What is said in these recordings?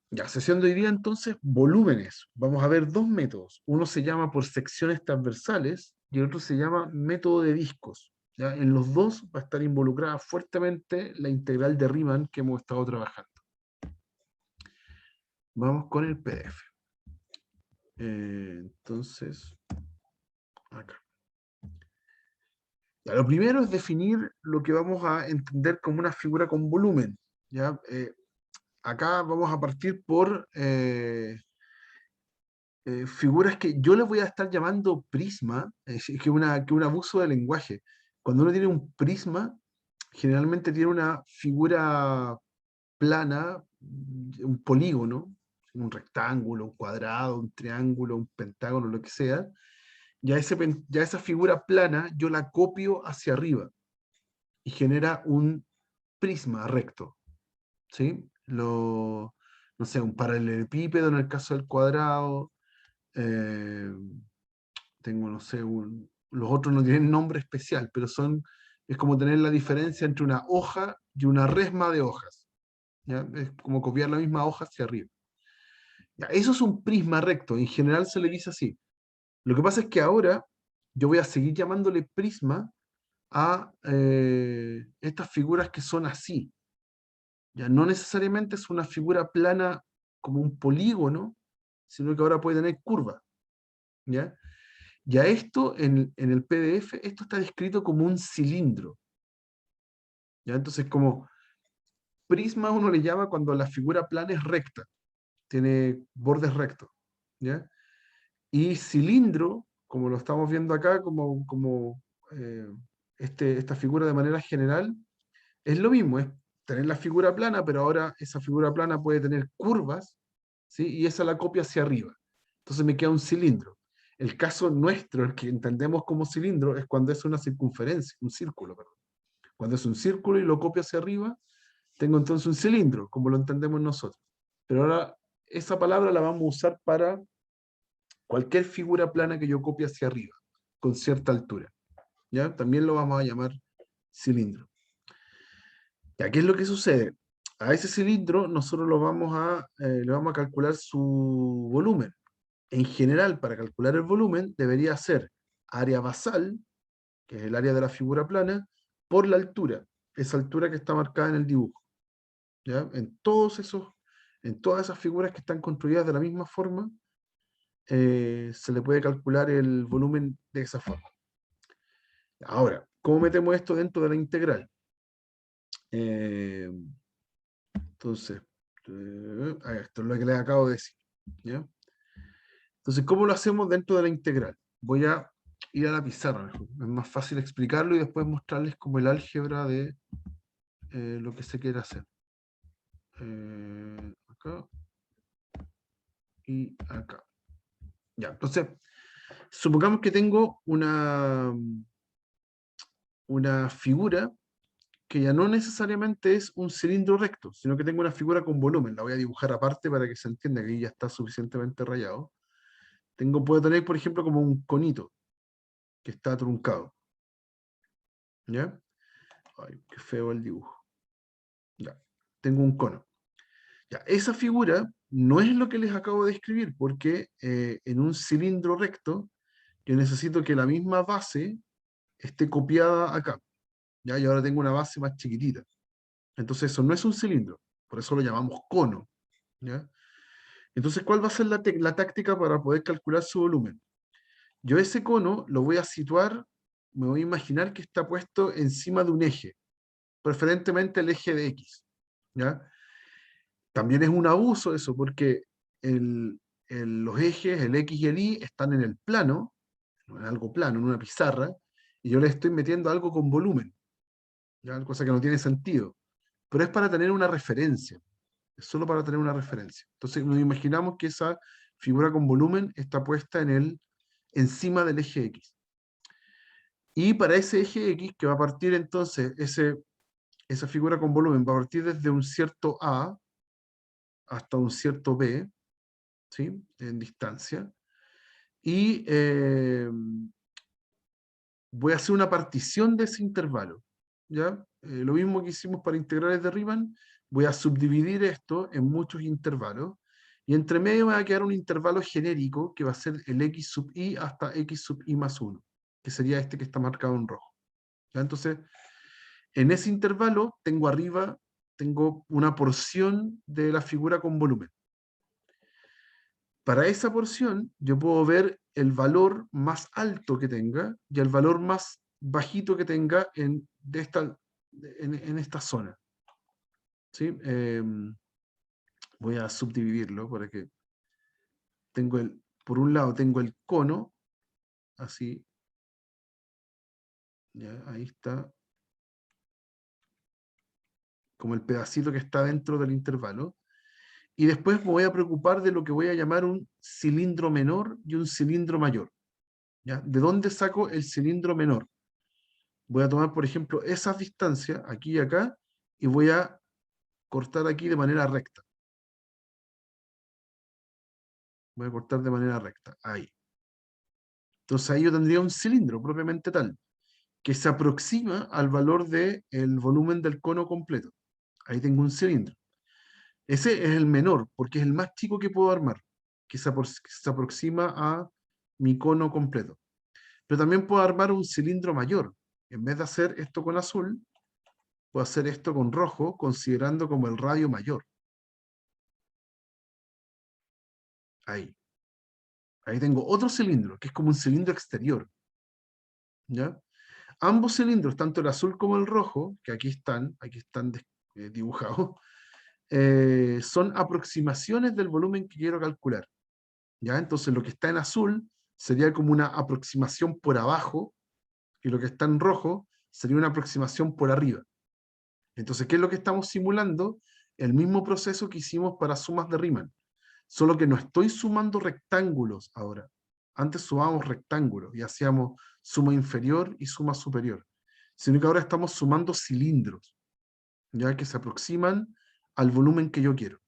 Ya, sesión de hoy día entonces, volúmenes. Vamos a ver dos métodos. Uno se llama por secciones transversales y el otro se llama método de discos. ¿Ya? En los dos va a estar involucrada fuertemente la integral de Riemann que hemos estado trabajando. Vamos con el PDF. Entonces, acá. Ya, lo primero es definir lo que vamos a entender como una figura con volumen. ¿Ya? Acá vamos a partir por figuras que yo les voy a estar llamando prisma, que un abuso de lenguaje. Cuando uno tiene un prisma, generalmente tiene una figura plana, un polígono, un rectángulo, un cuadrado, un triángulo, un pentágono, lo que sea. Ya esa figura plana yo la copio hacia arriba y genera un prisma recto, ¿sí? No sé, un paralelepípedo en el caso del cuadrado. eh, Tengo, no sé, los otros no tienen nombre especial, pero es como tener la diferencia entre una hoja y una resma de hojas. ¿Ya? Es como copiar la misma hoja hacia arriba. Ya, eso es un prisma recto, en general se le dice así. Lo que pasa es que ahora yo voy a seguir llamándole prisma a estas figuras que son así. Ya no necesariamente es una figura plana como un polígono, sino que ahora puede tener curvas. ¿Ya? Ya esto, en el PDF, esto está descrito como un cilindro. ¿Ya? Entonces, como prisma uno le llama cuando la figura plana es recta, tiene bordes rectos. ¿Ya? Y cilindro, como lo estamos viendo acá, como esta figura de manera general, es lo mismo, es tener la figura plana, pero ahora esa figura plana puede tener curvas, ¿sí? Y esa la copia hacia arriba. Entonces me queda un cilindro. El caso nuestro, el que entendemos como cilindro, es cuando es una circunferencia, un círculo, perdón. Cuando es un círculo y lo copio hacia arriba, tengo entonces un cilindro, como lo entendemos nosotros. Pero ahora esa palabra la vamos a usar para cualquier figura plana que yo copie hacia arriba, con cierta altura. ¿Ya? También lo vamos a llamar cilindro. ¿Ya? ¿Qué es lo que sucede? A ese cilindro nosotros le vamos a calcular su volumen. En general, para calcular el volumen, debería ser área basal, que es el área de la figura plana, por la altura, esa altura que está marcada en el dibujo. ¿Ya? En todas esas figuras que están construidas de la misma forma, se le puede calcular el volumen de esa forma. Ahora, ¿cómo metemos esto dentro de la integral? Eh, entonces, esto es lo que les acabo de decir. ¿Ya? Entonces, ¿cómo lo hacemos dentro de la integral? Voy a ir a la pizarra, mejor. Es más fácil explicarlo y después mostrarles como el álgebra de lo que se quiere hacer. Acá y acá. Ya, entonces, supongamos que tengo una figura que ya no necesariamente es un cilindro recto, sino que tengo una figura con volumen. La voy a dibujar aparte para que se entienda que ahí ya está suficientemente rayado. Puedo tener, por ejemplo, como un conito que está truncado. ¿Ya? Ay, qué feo el dibujo. Ya. Tengo un cono. Ya. Esa figura no es lo que les acabo de describir, porque en un cilindro recto yo necesito que la misma base esté copiada acá. ¿Ya? Y ahora tengo una base más chiquitita. Entonces eso no es un cilindro, por eso lo llamamos cono. ¿Ya? Entonces, ¿cuál va a ser la táctica para poder calcular su volumen? Yo ese cono lo voy a situar, me voy a imaginar que está puesto encima de un eje, preferentemente el eje de X. ¿Ya? También es un abuso eso, porque los ejes, el X y el Y, están en el plano, en algo plano, en una pizarra, y yo le estoy metiendo algo con volumen, ¿ya? Cosa que no tiene sentido. Pero es para tener una referencia, es solo para tener una referencia. Entonces nos imaginamos que esa figura con volumen está puesta encima del eje X. Y para ese eje X, que va a partir entonces, esa figura con volumen va a partir desde un cierto A hasta un cierto B, ¿sí? En distancia. Y voy a hacer una partición de ese intervalo. ¿Ya? Lo mismo que hicimos para integrales de Riemann, voy a subdividir esto en muchos intervalos, y entre medio me va a quedar un intervalo genérico que va a ser el x sub i hasta x sub i más 1, que sería este que está marcado en rojo. ¿Ya? Entonces, en ese intervalo tengo arriba, tengo una porción de la figura con volumen. Para esa porción, yo puedo ver el valor más alto que tenga y el valor más bajito que tenga en esta zona. ¿Sí? Voy a subdividirlo para que por un lado tengo el cono, así, ya, ahí está, como el pedacito que está dentro del intervalo, y después me voy a preocupar de lo que voy a llamar un cilindro menor y un cilindro mayor. ¿Ya? ¿De dónde saco el cilindro menor? Voy a tomar, por ejemplo, esas distancias, aquí y acá, y voy a cortar aquí de manera recta. Voy a cortar de manera recta, ahí. Entonces ahí yo tendría un cilindro propiamente tal, que se aproxima al valor del volumen del cono completo. Ahí tengo un cilindro. Ese es el menor, porque es el más chico que puedo armar, que se aproxima a mi cono completo. Pero también puedo armar un cilindro mayor. En vez de hacer esto con azul, puedo hacer esto con rojo, considerando como el radio mayor. Ahí. Ahí tengo otro cilindro, que es como un cilindro exterior. ¿Ya? Ambos cilindros, tanto el azul como el rojo, que aquí están dibujados, son aproximaciones del volumen que quiero calcular. ¿Ya? Entonces lo que está en azul sería como una aproximación por abajo, y lo que está en rojo sería una aproximación por arriba. Entonces, ¿qué es lo que estamos simulando? El mismo proceso que hicimos para sumas de Riemann, solo que no estoy sumando rectángulos ahora. Antes sumábamos rectángulos y hacíamos suma inferior y suma superior, sino que ahora estamos sumando cilindros, ya que se aproximan al volumen que yo quiero.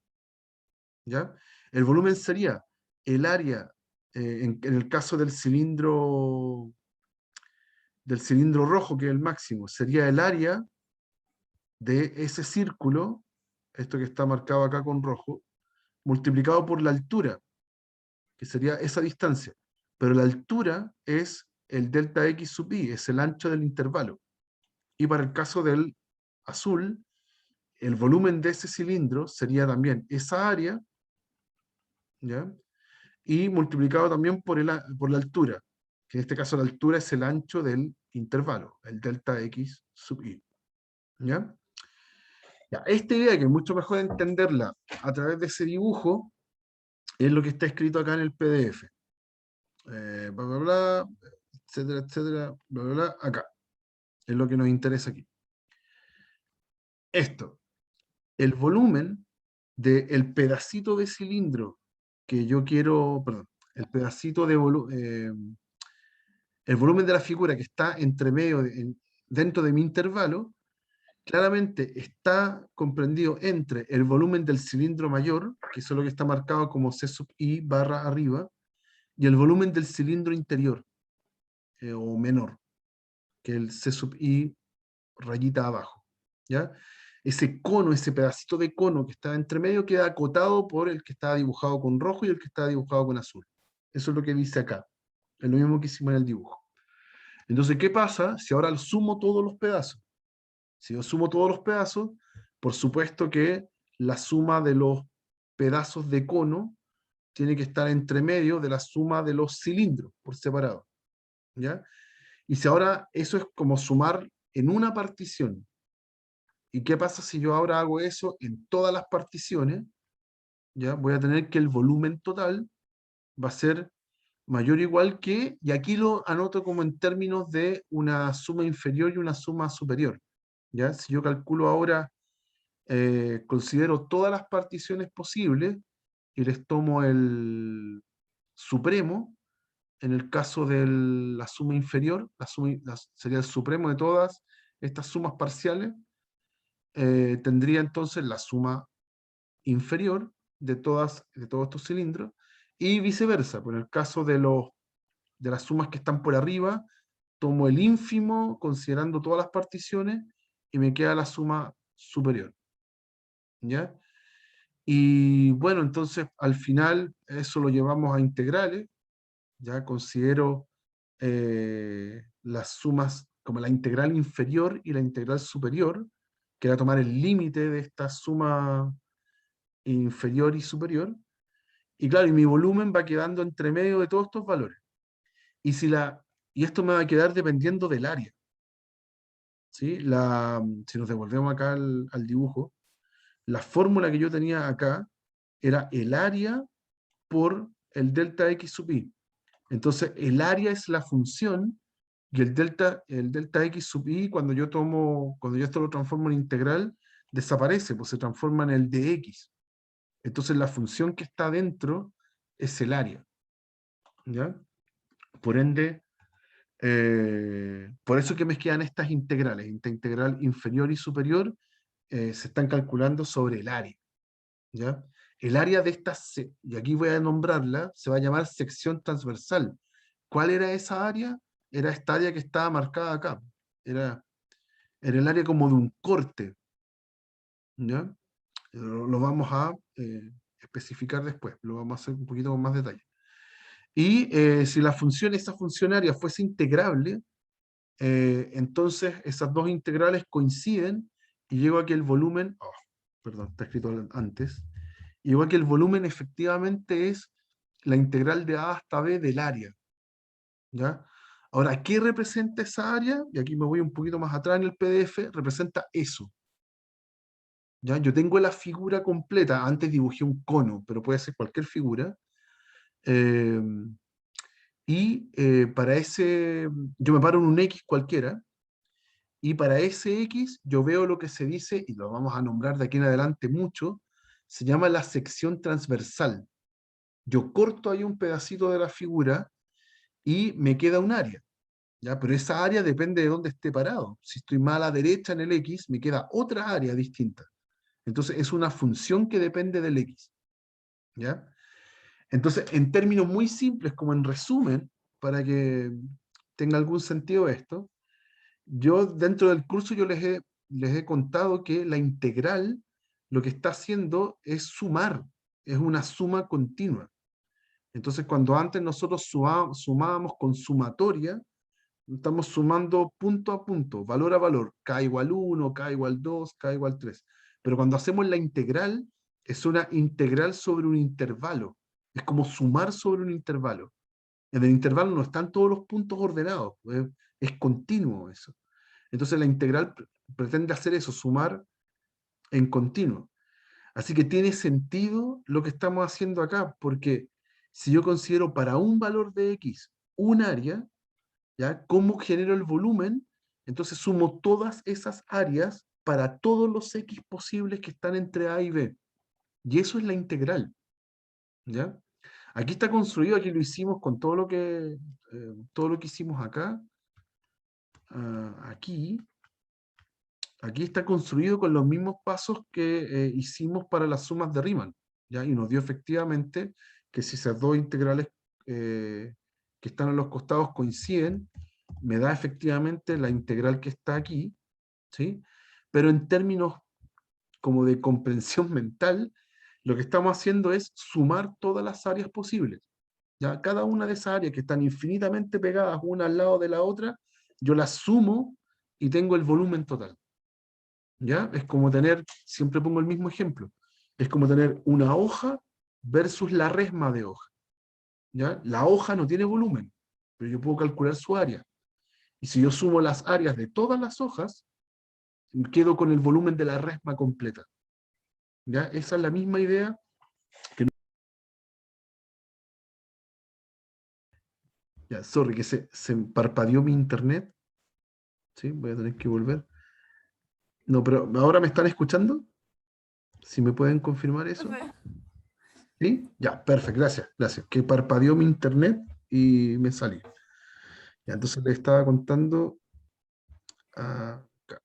¿Ya? El volumen sería el área, en el caso del cilindro rojo, que es el máximo, sería el área de ese círculo, esto que está marcado acá con rojo, multiplicado por la altura, que sería esa distancia. Pero la altura es el delta x sub i, es el ancho del intervalo. Y para el caso del azul, el volumen de ese cilindro sería también esa área, ¿ya? Y multiplicado también por la altura, que en este caso la altura es el ancho del intervalo, el delta x sub i. ¿Ya? Ya, esta idea, que es mucho mejor entenderla a través de ese dibujo, es lo que está escrito acá en el PDF. Bla, bla, bla, etcétera, bla, bla, bla, acá. Es lo que nos interesa aquí. Esto, el volumen del pedacito de cilindro que yo quiero, perdón, el pedacito de el volumen de la figura que está entre medio, dentro de mi intervalo, claramente está comprendido entre el volumen del cilindro mayor, que es lo que está marcado como C sub i barra arriba, y el volumen del cilindro interior, o menor, que es el C sub i rayita abajo. ¿Ya? Ese cono, ese pedacito de cono que está entre medio, queda acotado por el que está dibujado con rojo y el que está dibujado con azul. Eso es lo que dice acá. Es lo mismo que hicimos en el dibujo. Entonces, ¿qué pasa si ahora sumo todos los pedazos? Si yo sumo todos los pedazos, por supuesto que la suma de los pedazos de cono tiene que estar entre medio de la suma de los cilindros por separado. ¿Ya? Y si ahora eso es como sumar en una partición, ¿y qué pasa si yo ahora hago eso en todas las particiones? ¿Ya? Voy a tener que el volumen total va a ser mayor o igual que, y aquí lo anoto como en términos de una suma inferior y una suma superior. ¿Ya? Si yo calculo ahora, considero todas las particiones posibles y les tomo el supremo, en el caso de la suma inferior, sería el supremo de todas estas sumas parciales, tendría entonces la suma inferior de todos estos cilindros, y viceversa. Por el caso de las sumas que están por arriba, tomo el ínfimo considerando todas las particiones y me queda la suma superior. ¿ya? Y bueno, entonces al final eso lo llevamos a integrales, ya considero las sumas como la integral inferior y la integral superior, que era tomar el límite de esta suma inferior y superior, y claro, y mi volumen va quedando entre medio de todos estos valores. Y, y esto me va a quedar dependiendo del área. ¿Sí? Si nos devolvemos acá al dibujo, la fórmula que yo tenía acá era el área por el delta x sub i. Entonces, el área es la función y el delta x sub i, cuando yo esto lo transformo en integral, desaparece, pues se transforma en el dx. Entonces, la función que está dentro es el área. ¿Ya? Por ende, por eso que me quedan estas integrales, integral inferior y superior, se están calculando sobre el área. ¿Ya? El área de esta, y aquí voy a nombrarla, se va a llamar sección transversal. ¿Cuál era esa área? Era esta área que estaba marcada acá. Era el área como de un corte. ¿Ya? Lo vamos a especificar después, lo vamos a hacer un poquito con más detalle. Y si la función, esa funcionaria fuese integrable, entonces esas dos integrales coinciden y llego a que el volumen, perdón, está escrito antes, igual que el volumen efectivamente es la integral de A hasta B del área. ¿Ya? Ahora, ¿qué representa esa área? Y aquí me voy un poquito más atrás en el PDF, representa eso. ¿Ya? Yo tengo la figura completa, antes dibujé un cono, pero puede ser cualquier figura. Eh, para ese, yo me paro en un X cualquiera, y para ese X yo veo lo que se dice, y lo vamos a nombrar de aquí en adelante mucho, se llama la sección transversal. Yo corto ahí un pedacito de la figura y me queda un área. ¿Ya? Pero esa área depende de dónde esté parado. Si estoy más a la derecha en el X, me queda otra área distinta. Entonces es una función que depende del X. ¿Ya? Entonces, en términos muy simples, como en resumen, para que tenga algún sentido esto, yo dentro del curso yo les he contado que la integral lo que está haciendo es sumar, es una suma continua. Entonces, cuando antes nosotros sumábamos con sumatoria, estamos sumando punto a punto, valor a valor, k igual 1, k igual 2, k igual 3. Pero cuando hacemos la integral, es una integral sobre un intervalo. Es como sumar sobre un intervalo. En el intervalo no están todos los puntos ordenados, es continuo eso. Entonces la integral pretende hacer eso, sumar en continuo. Así que tiene sentido lo que estamos haciendo acá, porque si yo considero para un valor de x un área, ¿ya? ¿Cómo genero el volumen? Entonces sumo todas esas áreas para todos los x posibles que están entre a y b. Y eso es la integral. ¿Ya? Aquí está construido, aquí lo hicimos con todo lo que hicimos acá. Aquí está construido con los mismos pasos que hicimos para las sumas de Riemann, ¿ya? Y nos dio efectivamente que si esas dos integrales que están a los costados coinciden, me da efectivamente la integral que está aquí, ¿sí? Pero en términos como de comprensión mental, lo que estamos haciendo es sumar todas las áreas posibles. ¿Ya? Cada una de esas áreas que están infinitamente pegadas una al lado de la otra, yo las sumo y tengo el volumen total. ¿Ya? Es como tener, siempre pongo el mismo ejemplo, es como tener una hoja versus la resma de hoja. ¿Ya? La hoja no tiene volumen, pero yo puedo calcular su área. Y si yo sumo las áreas de todas las hojas, quedo con el volumen de la resma completa. ¿Ya? Esa es la misma idea. Ya, sorry, que se parpadeó mi internet. ¿Sí? Voy a tener que volver. No, pero ¿ahora me están escuchando? Si me pueden confirmar eso. ¿Sí? Ya, perfecto, gracias, gracias. Que parpadeó mi internet y me salí. Ya, entonces le estaba contando acá,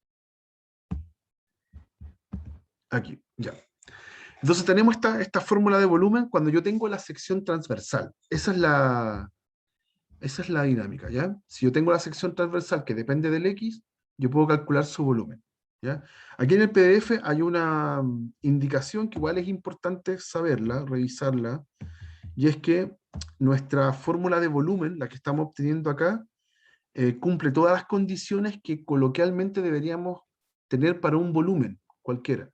aquí, ya. Entonces tenemos esta fórmula de volumen cuando yo tengo la sección transversal. Esa es la dinámica, ¿ya? Si yo tengo la sección transversal que depende del X, yo puedo calcular su volumen. ¿Ya? Aquí en el PDF hay una indicación que igual es importante saberla, revisarla, y es que nuestra fórmula de volumen, la que estamos obteniendo acá, cumple todas las condiciones que coloquialmente deberíamos tener para un volumen cualquiera.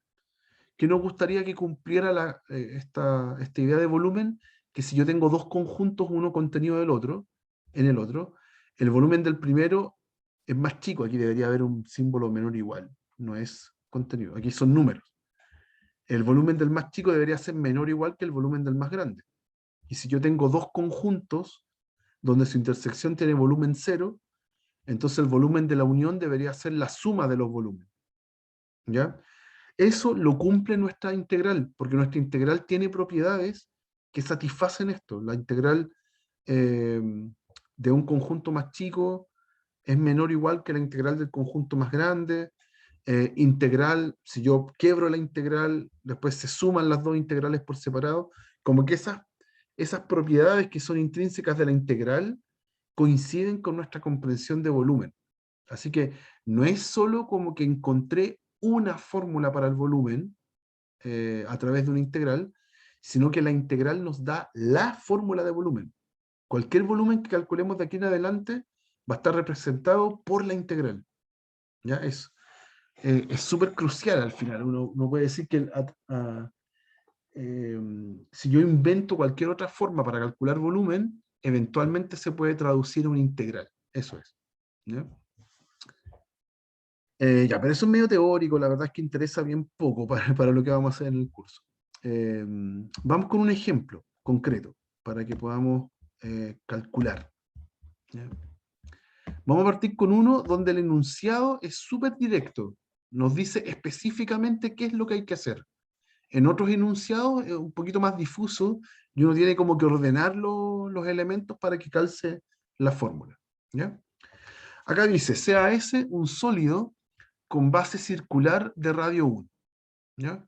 ¿Qué nos gustaría que cumpliera esta idea de volumen? Que si yo tengo dos conjuntos, uno contenido en el otro, el volumen del primero es más chico. Aquí debería haber un símbolo menor igual. No es contenido. Aquí son números. El volumen del más chico debería ser menor o igual que el volumen del más grande. Y si yo tengo dos conjuntos donde su intersección tiene volumen cero, entonces el volumen de la unión debería ser la suma de los volúmenes. ¿Ya? Eso lo cumple nuestra integral, porque nuestra integral tiene propiedades que satisfacen esto. La integral eh, de un conjunto más chico es menor o igual que la integral del conjunto más grande. Integral, si yo quiebro la integral, después se suman las dos integrales por separado, como que esas propiedades que son intrínsecas de la integral coinciden con nuestra comprensión de volumen. Así que no es solo como que encontré una fórmula para el volumen a través de una integral, sino que la integral nos da la fórmula de volumen. Cualquier volumen que calculemos de aquí en adelante va a estar representado por la integral. ¿Ya? Es súper crucial al final. Uno puede decir que eh, si yo invento cualquier otra forma para calcular volumen, eventualmente se puede traducir a una integral. Eso es. ¿Ya? Ya, pero eso es medio teórico, la verdad es que interesa bien poco para lo que vamos a hacer en el curso. Vamos con un ejemplo concreto para que podamos calcular. ¿Ya? Vamos a partir con uno donde el enunciado es súper directo, nos dice específicamente qué es lo que hay que hacer. En otros enunciados es un poquito más difuso y uno tiene como que ordenar los elementos para que calce la fórmula. ¿Ya? Acá dice, sea S un sólido con base circular de radio 1. ¿Ya?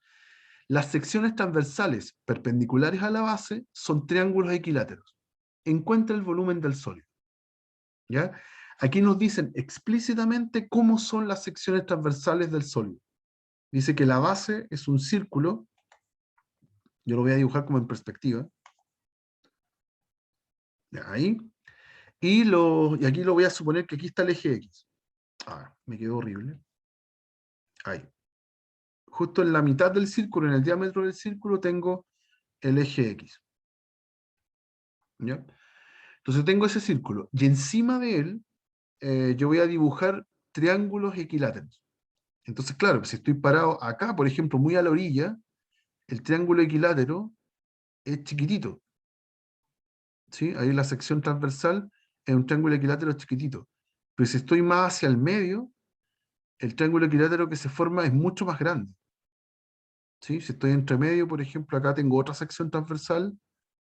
Las secciones transversales perpendiculares a la base son triángulos equiláteros. Encuentra el volumen del sólido. ¿Ya? Aquí nos dicen explícitamente cómo son las secciones transversales del sólido. Dice que la base es un círculo, yo lo voy a dibujar como en perspectiva, ahí, y aquí lo voy a suponer que aquí está el eje X. Ah, me quedó horrible. Ahí. Justo en la mitad del círculo, en el diámetro del círculo, tengo el eje X. ¿Ya? Entonces tengo ese círculo, y encima de él yo voy a dibujar triángulos equiláteros. Entonces, claro, si estoy parado acá, por ejemplo, muy a la orilla, el triángulo equilátero es chiquitito. ¿Sí? Ahí la sección transversal es un triángulo equilátero chiquitito. Pero si estoy más hacia el medio, el triángulo equilátero que se forma es mucho más grande. ¿Sí? Si estoy entre medio, por ejemplo, acá tengo otra sección transversal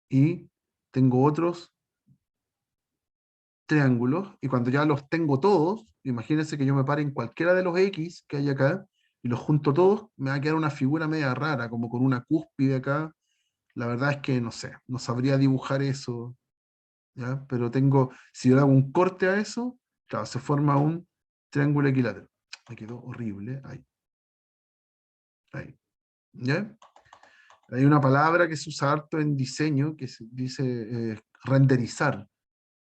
y tengo otros triángulos, y cuando ya los tengo todos, imagínense que yo me pare en cualquiera de los X que hay acá, y los junto todos, me va a quedar una figura media rara, como con una cúspide acá. La verdad es que no sé, no sabría dibujar eso, ¿ya? Pero si yo le hago un corte a eso, claro, se forma un triángulo equilátero. Me quedó horrible, ahí, ahí, ¿ya? Hay una palabra que se usa harto en diseño que se dice renderizar.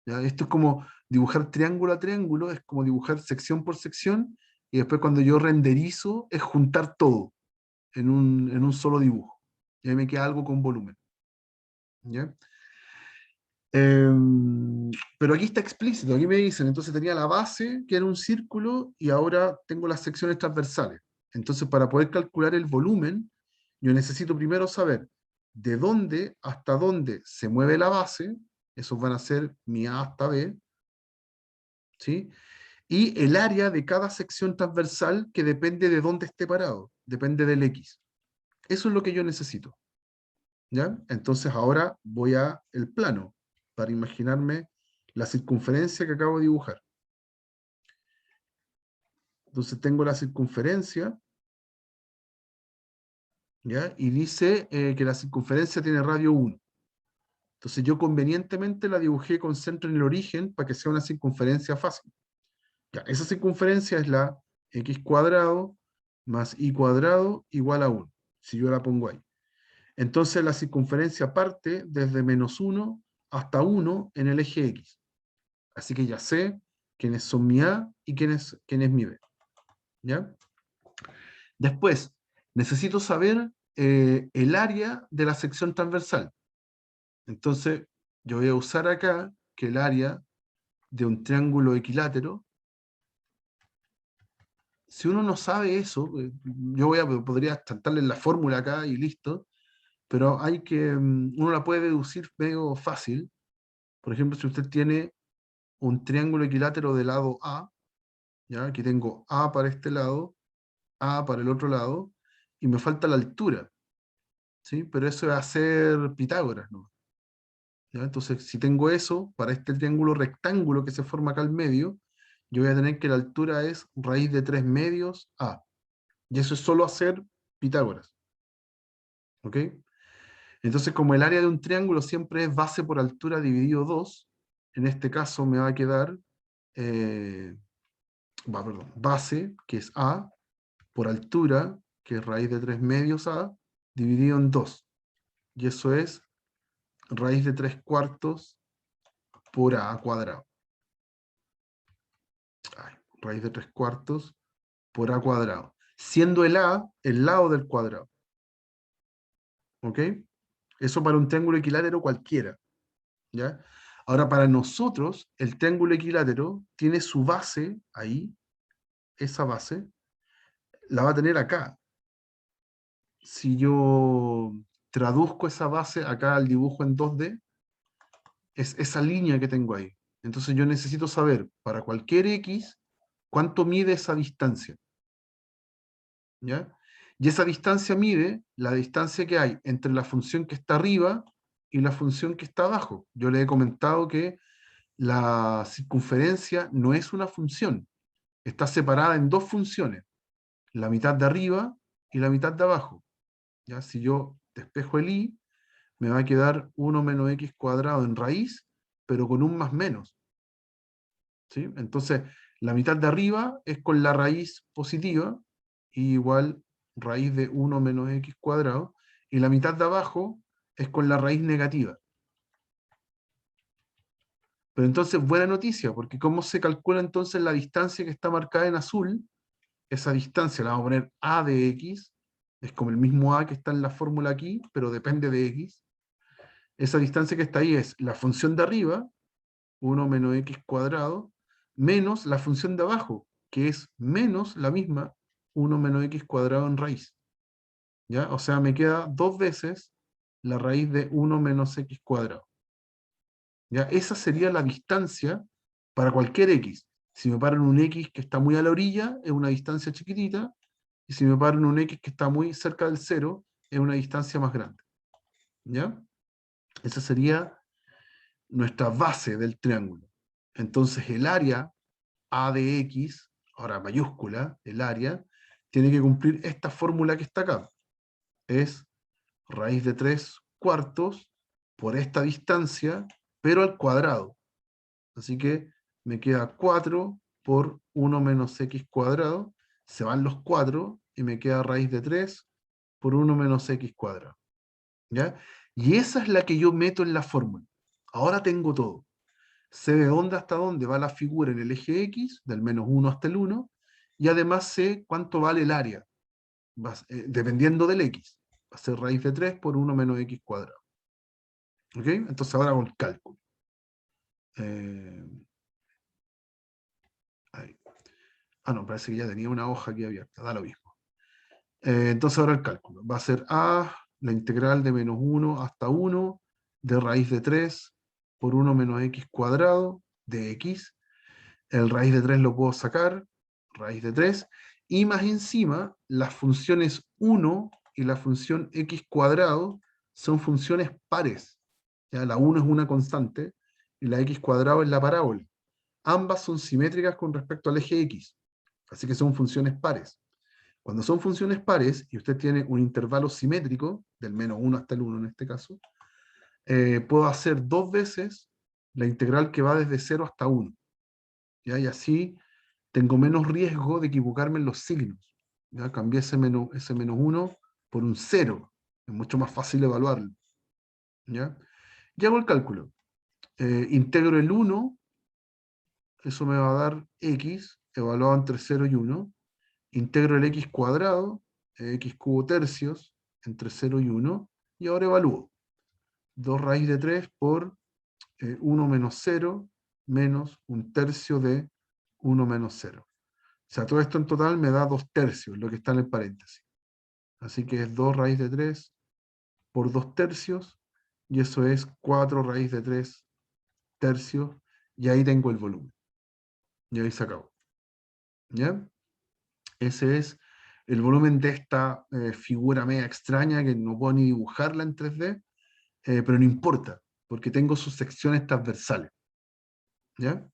¿Ya? Esto es como dibujar triángulo a triángulo, es como dibujar sección por sección, y después cuando yo renderizo es juntar todo en un solo dibujo. Y ahí me queda algo con volumen. ¿Ya? Pero aquí está explícito, aquí me dicen, entonces tenía la base, que era un círculo, y ahora tengo las secciones transversales. Entonces, para poder calcular el volumen, yo necesito primero saber de dónde hasta dónde se mueve la base, esos van a ser mi A hasta B, ¿sí? Y el área de cada sección transversal que depende de dónde esté parado, depende del X. Eso es lo que yo necesito. ¿Ya? Entonces ahora voy a el plano para imaginarme la circunferencia que acabo de dibujar. Entonces tengo la circunferencia, ¿ya? Y dice que la circunferencia tiene radio 1. Entonces yo convenientemente la dibujé con centro en el origen para que sea una circunferencia fácil. Ya, esa circunferencia es la x² más i cuadrado igual a 1, si yo la pongo ahí. Entonces la circunferencia parte desde -1 hasta 1 en el eje X. Así que ya sé quiénes son mi A y quién es mi B. ¿Ya? Después, necesito saber el área de la sección transversal. Entonces, yo voy a usar acá que el área de un triángulo equilátero, si uno no sabe eso, podría saltarle la fórmula acá y listo, pero uno la puede deducir medio fácil. Por ejemplo, si usted tiene un triángulo equilátero de lado A, ¿ya? Aquí tengo A para este lado, A para el otro lado, y me falta la altura, ¿sí? Pero eso va a ser Pitágoras, ¿no? ¿Ya? Entonces, si tengo eso, para este triángulo rectángulo que se forma acá al medio, yo voy a tener que la altura es raíz de 3 medios A. Y eso es solo hacer Pitágoras. ¿Ok? Entonces, como el área de un triángulo siempre es base por altura dividido 2, en este caso me va a quedar eh, base, que es A, por altura, que es raíz de 3 medios A, dividido en 2. Y eso es raíz de 3 cuartos por A cuadrado. Ay, raíz de 3 cuartos por A cuadrado. Siendo el A el lado del cuadrado. ¿Ok? Eso para un triángulo equilátero cualquiera. ¿Ya? Ahora, para nosotros, el triángulo equilátero tiene su base ahí, esa base, la va a tener acá. Si yo traduzco esa base acá al dibujo en 2D, es esa línea que tengo ahí. Entonces yo necesito saber, para cualquier X, cuánto mide esa distancia. ¿Ya? Y esa distancia mide la distancia que hay entre la función que está arriba y la función que está abajo. Yo le he comentado que la circunferencia no es una función, está separada en dos funciones, la mitad de arriba y la mitad de abajo. ¿Ya? Si yo despejo el i, me va a quedar 1 menos x cuadrado en raíz, pero con un más menos. ¿Sí? Entonces, la mitad de arriba es con la raíz positiva, y igual raíz de 1 menos x cuadrado, y la mitad de abajo es con la raíz negativa. Pero entonces, buena noticia, porque ¿cómo se calcula entonces la distancia que está marcada en azul? Esa distancia la vamos a poner a de x, es como el mismo a que está en la fórmula aquí, pero depende de x. Esa distancia que está ahí es la función de arriba, 1 menos x cuadrado, menos la función de abajo, que es menos la misma, 1 menos x cuadrado en raíz. ¿Ya? O sea, me queda dos veces la raíz de 1 menos x cuadrado. ¿Ya? Esa sería la distancia para cualquier x. Si me paro en un x que está muy a la orilla, es una distancia chiquitita, y si me paro en un x que está muy cerca del cero, es una distancia más grande. ¿Ya? Esa sería nuestra base del triángulo. Entonces el área A de X, ahora mayúscula, el área, tiene que cumplir esta fórmula que está acá. Es raíz de 3 cuartos por esta distancia, pero al cuadrado. Así que me queda 4 por 1 menos x cuadrado, se van los 4 y me queda raíz de 3 por 1 menos x cuadrado. ¿Ya? Y esa es la que yo meto en la fórmula. Ahora tengo todo. Sé de dónde hasta dónde va la figura en el eje X, del -1 hasta el 1, y además sé cuánto vale el área, dependiendo del X. Va a ser raíz de 3 por 1 menos X cuadrado. ¿Ok? Entonces ahora hago el cálculo. Eh, no, parece que ya tenía una hoja aquí abierta, da lo mismo. Entonces ahora el cálculo. Va a ser A, la integral de -1 hasta 1, de raíz de 3 por 1 menos X cuadrado, de X. El raíz de 3 lo puedo sacar, raíz de 3, y más encima, las funciones 1 y la función x cuadrado son funciones pares. ¿Ya? La 1 es una constante y la x cuadrado es la parábola. Ambas son simétricas con respecto al eje x, así que son funciones pares. Cuando son funciones pares y usted tiene un intervalo simétrico, del -1 hasta el 1 en este caso, puedo hacer dos veces la integral que va desde 0 hasta 1. ¿Ya? Y así tengo menos riesgo de equivocarme en los signos. ¿ya? Cambié ese menos 1 por un 0. Es mucho más fácil evaluarlo. ¿Ya? Y hago el cálculo. Integro el 1, eso me va a dar x, evaluado entre 0 y 1. Integro el x cuadrado, x cubo tercios, entre 0 y 1. Y ahora evalúo. 2 raíz de 3 por 1 menos 0 menos un tercio de 1 menos 0. O sea, todo esto en total me da 2 tercios, lo que está en el paréntesis. Así que es 2 raíz de 3 por 2 tercios, y eso es 4 raíz de 3 tercios, y ahí tengo el volumen. Y ahí se acabó. ¿Ya? Ese es el volumen de esta figura media extraña que no puedo ni dibujarla en 3D, pero no importa, porque tengo sus secciones transversales. ¿Ya?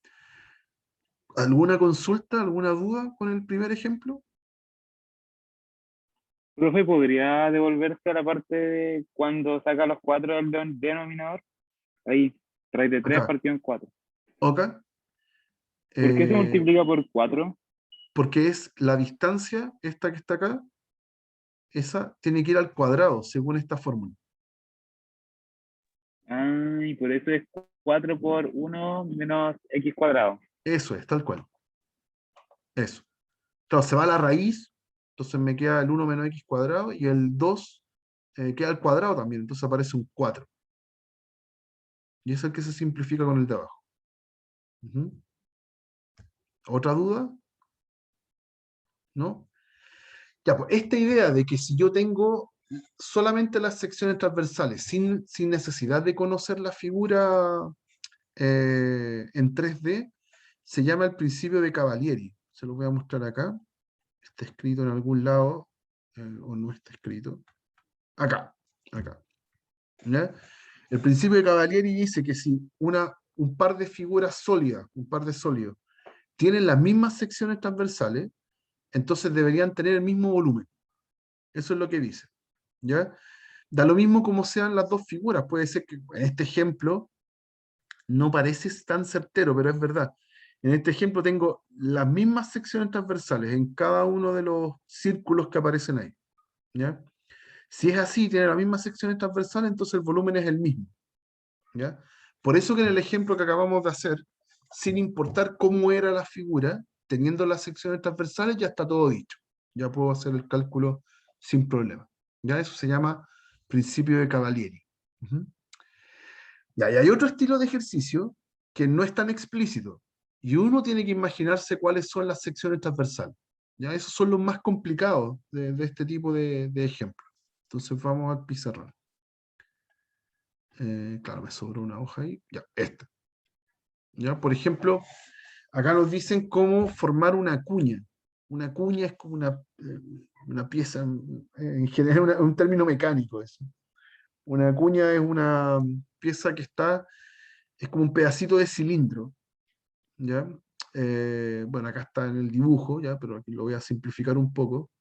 ¿Alguna consulta, alguna duda con el primer ejemplo? Profe, ¿podría devolverse a la parte de cuando saca los 4 del denominador? Ahí, raíz de 3 Acá, partido en 4. ok. ¿Por qué se Eh, multiplica por 4? porque es la distancia, esta que está acá, esa tiene que ir al cuadrado, según esta fórmula. Ah, y por eso es 4 por 1 menos x cuadrado. Eso es, tal cual. Eso. Entonces se va a la raíz, entonces me queda el 1 menos x cuadrado, y el 2 queda al cuadrado también, entonces aparece un 4. Y es el que se simplifica con el de abajo. Ujú. ¿Otra duda? ¿No? Ya, pues esta idea de que si yo tengo solamente las secciones transversales, sin necesidad de conocer la figura en 3D, se llama el principio de Cavalieri. Se lo voy a mostrar acá. Está escrito en algún lado, o no está escrito. Acá, acá. ¿Ya? El principio de Cavalieri dice que si un par de figuras sólidas, un par de sólidos, tienen las mismas secciones transversales, entonces deberían tener el mismo volumen. Eso es lo que dice. ¿Ya? Da lo mismo como sean las dos figuras. Puede ser que en este ejemplo no parece tan certero, pero es verdad. En este ejemplo tengo las mismas secciones transversales en cada uno de los círculos que aparecen ahí. ¿Ya? Si es así, tiene las mismas secciones transversales, entonces el volumen es el mismo. ¿Ya? Por eso que en el ejemplo que acabamos de hacer, sin importar cómo era la figura, teniendo las secciones transversales, ya está todo dicho. Ya puedo hacer el cálculo sin problema. ¿Ya? Eso se llama principio de Cavalieri. Ujú. Ya, y hay otro estilo de ejercicio que no es tan explícito, y uno tiene que imaginarse cuáles son las secciones transversales. Ya, esos son los más complicados de este tipo de ejemplos. Entonces vamos al pizarrón. Claro, me sobró una hoja ahí. Ya, esta. ¿Ya? Por ejemplo, acá nos dicen cómo formar una cuña. Una cuña es como una pieza, en general un término mecánico eso. Una cuña es una pieza que es como un pedacito de cilindro, ¿ya? Bueno, acá está en el dibujo, ¿ya? Pero aquí lo voy a simplificar un poco.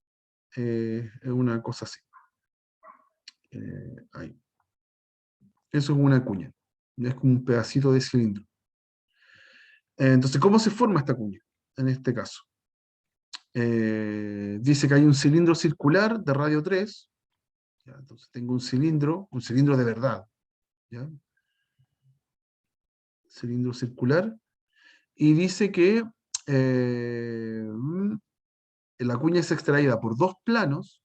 Es una cosa así. Ahí. Eso es una cuña. ¿Ya? Es como un pedacito de cilindro. Entonces, ¿cómo se forma esta cuña? En este caso. Dice que hay un cilindro circular de radio 3. ¿Ya? Entonces tengo un cilindro de verdad. ¿Ya? Cilindro circular. Y dice que la cuña es extraída por dos planos.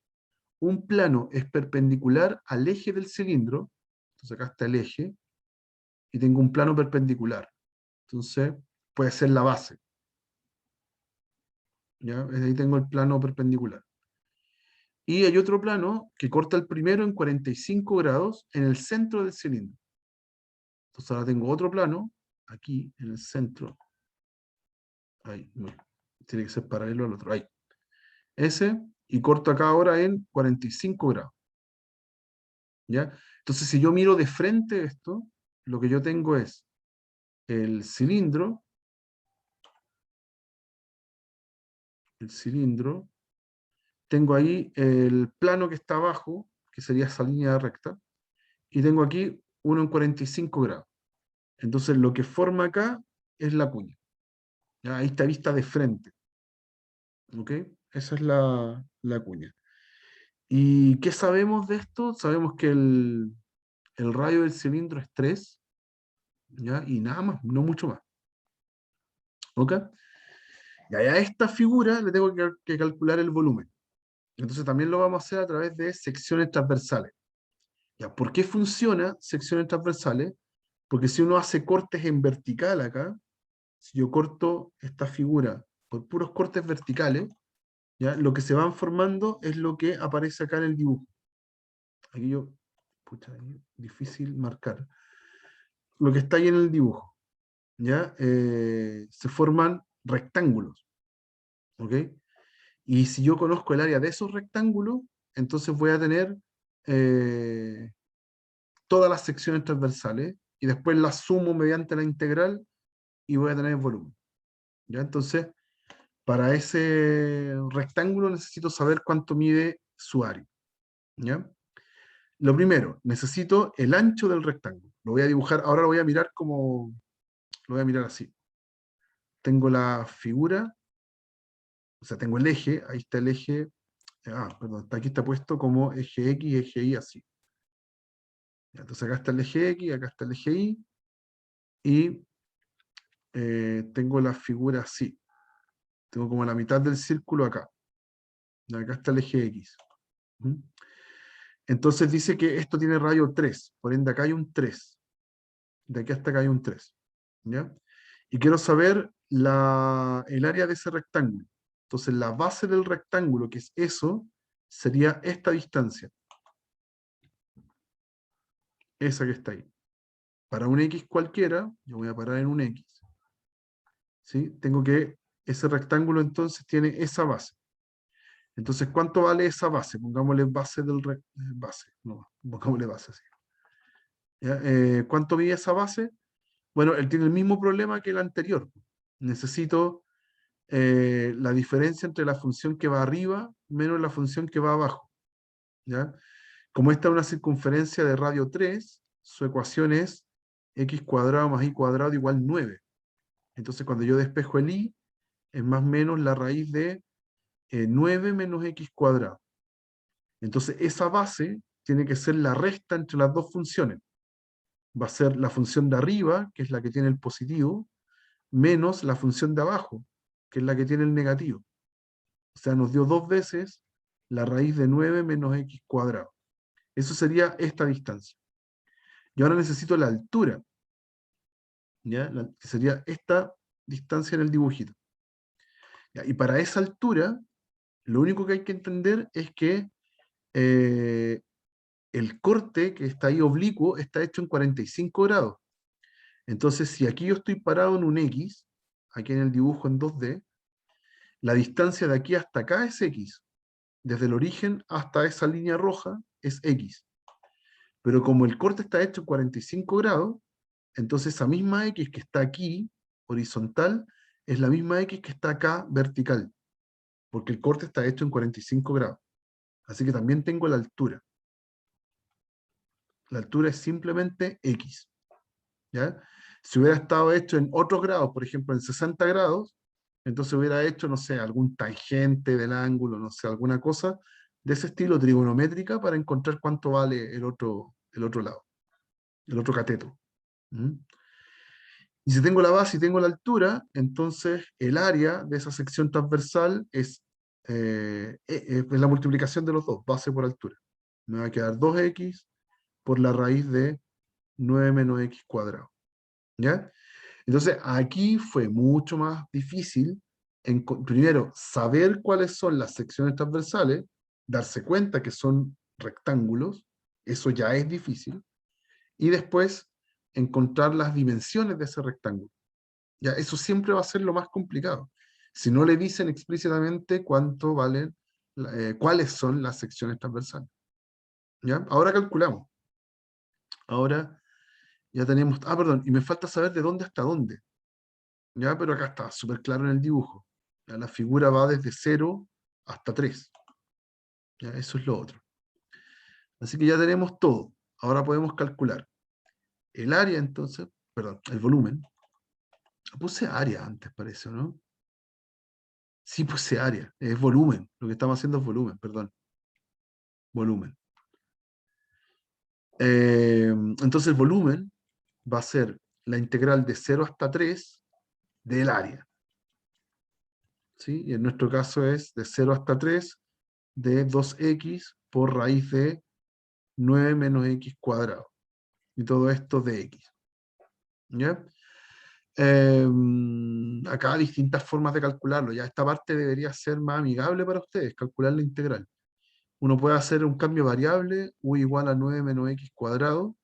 Un plano es perpendicular al eje del cilindro. Entonces acá está el eje. Y tengo un plano perpendicular. Entonces puede ser la base. ¿Ya? Ahí tengo el plano perpendicular. Y hay otro plano que corta el primero en 45 grados en el centro del cilindro. Entonces ahora tengo otro plano, aquí en el centro. Ahí, no, tiene que ser paralelo al otro. Ahí. Ese, y corto acá ahora en 45 grados. ¿Ya? Entonces si yo miro de frente esto, lo que yo tengo es el cilindro, tengo ahí el plano que está abajo, que sería esa línea recta, y tengo aquí uno en 45 grados. Entonces lo que forma acá es la cuña. ¿Ya? Ahí está vista de frente. ¿Ok? Esa es la cuña. ¿Y qué sabemos de esto? Sabemos que el radio del cilindro es 3, ¿ya? Y nada más, no mucho más. ¿Ok? Y a esta figura le tengo que calcular el volumen. Entonces también lo vamos a hacer a través de secciones transversales. ¿Ya? ¿Por qué funciona secciones transversales? Porque si uno hace cortes en vertical acá, si yo corto esta figura por puros cortes verticales, ¿ya? Lo que se van formando es lo que aparece acá en el dibujo. Aquí yo, pucha, ahí difícil marcar. Lo que está ahí en el dibujo, ¿ya? Se forman rectángulos, ¿ok? Y si yo conozco el área de esos rectángulos, entonces voy a tener eh, todas las secciones transversales y después las sumo mediante la integral y voy a tener el volumen. ¿Ya? Entonces, para ese rectángulo necesito saber cuánto mide su área. ¿Ya? Lo primero, necesito el ancho del rectángulo. Lo voy a dibujar, ahora lo voy a mirar como, lo voy a mirar así. Tengo la figura, o sea, tengo el eje, ahí está el eje, perdón, aquí está puesto como eje X, eje Y, así. Entonces acá está el eje X, acá está el eje Y, y tengo la figura así. Tengo como la mitad del círculo acá. Y acá está el eje X. ¿Mm? Entonces dice que esto tiene radio 3, por ende acá hay un 3. De aquí hasta acá hay un 3. ¿Ya? Y quiero saber el área de ese rectángulo. Entonces la base del rectángulo, que es eso, sería esta distancia. Esa que está ahí. Para un X cualquiera, yo voy a parar en un X. ¿Sí? Tengo que, ese rectángulo entonces tiene esa base. Entonces, ¿cuánto vale esa base? Pongámosle base base, no, pongámosle base, sí. ¿Ya? ¿Cuánto mide esa base? Bueno, él tiene el mismo problema que el anterior. Necesito la diferencia entre la función que va arriba menos la función que va abajo. ¿Ya? Como esta es una circunferencia de radio 3, su ecuación es x cuadrado más y cuadrado igual 9. Entonces, cuando yo despejo el y, es más o menos la raíz de 9 menos x cuadrado. Entonces, esa base tiene que ser la resta entre las dos funciones. Va a ser la función de arriba, que es la que tiene el positivo, menos la función de abajo, que es la que tiene el negativo. O sea, nos dio dos veces la raíz de 9 menos x cuadrado. Eso sería esta distancia. Y ahora necesito la altura, ¿ya? Que sería esta distancia en el dibujito. ¿Ya? Y para esa altura, lo único que hay que entender es que eh, el corte que está ahí oblicuo está hecho en 45 grados. Entonces, si aquí yo estoy parado en un X, aquí en el dibujo en 2D, la distancia de aquí hasta acá es X. Desde el origen hasta esa línea roja es X. Pero como el corte está hecho en 45 grados, entonces esa misma X que está aquí, horizontal, es la misma X que está acá, vertical. Porque el corte está hecho en 45 grados. Así que también tengo la altura. La altura es simplemente X. ¿Ya? Si hubiera estado hecho en otros grados, por ejemplo en 60 grados, entonces hubiera hecho, no sé, algún tangente del ángulo, no sé, alguna cosa de ese estilo trigonométrica para encontrar cuánto vale el otro lado, el otro cateto. ¿Mm? Y si tengo la base y tengo la altura, entonces el área de esa sección transversal es la multiplicación de los dos, base por altura. Me va a quedar 2x por la raíz de 9 menos x cuadrado. ¿Ya? Entonces, aquí fue mucho más difícil, primero, saber cuáles son las secciones transversales, darse cuenta que son rectángulos, eso ya es difícil, y después encontrar las dimensiones de ese rectángulo. Ya, eso siempre va a ser lo más complicado. Si no le dicen explícitamente cuánto valen, cuáles son las secciones transversales. ¿Ya? Ahora calculamos. Ahora ya tenemos, perdón, y me falta saber de dónde hasta dónde. ¿Ya? Pero acá está súper claro en el dibujo. ¿Ya? La figura va desde 0 hasta 3. ¿Ya? Eso es lo otro. Así que ya tenemos todo. Ahora podemos calcular el área, entonces, perdón, el volumen. Puse área antes, parece, ¿no? Sí, pues sea área, es volumen. Lo que estamos haciendo es volumen, perdón. Volumen. Entonces el volumen va a ser la integral de 0 hasta 3 del área. ¿Sí? Y en nuestro caso es de 0 hasta 3 de 2x por raíz de 9 menos x cuadrado. Y todo esto de x. ¿Ya? Acá hay distintas formas de calcularlo. Ya esta parte debería ser más amigable para ustedes, calcular la integral. Uno puede hacer un cambio variable, u igual a 9 menos x cuadrado,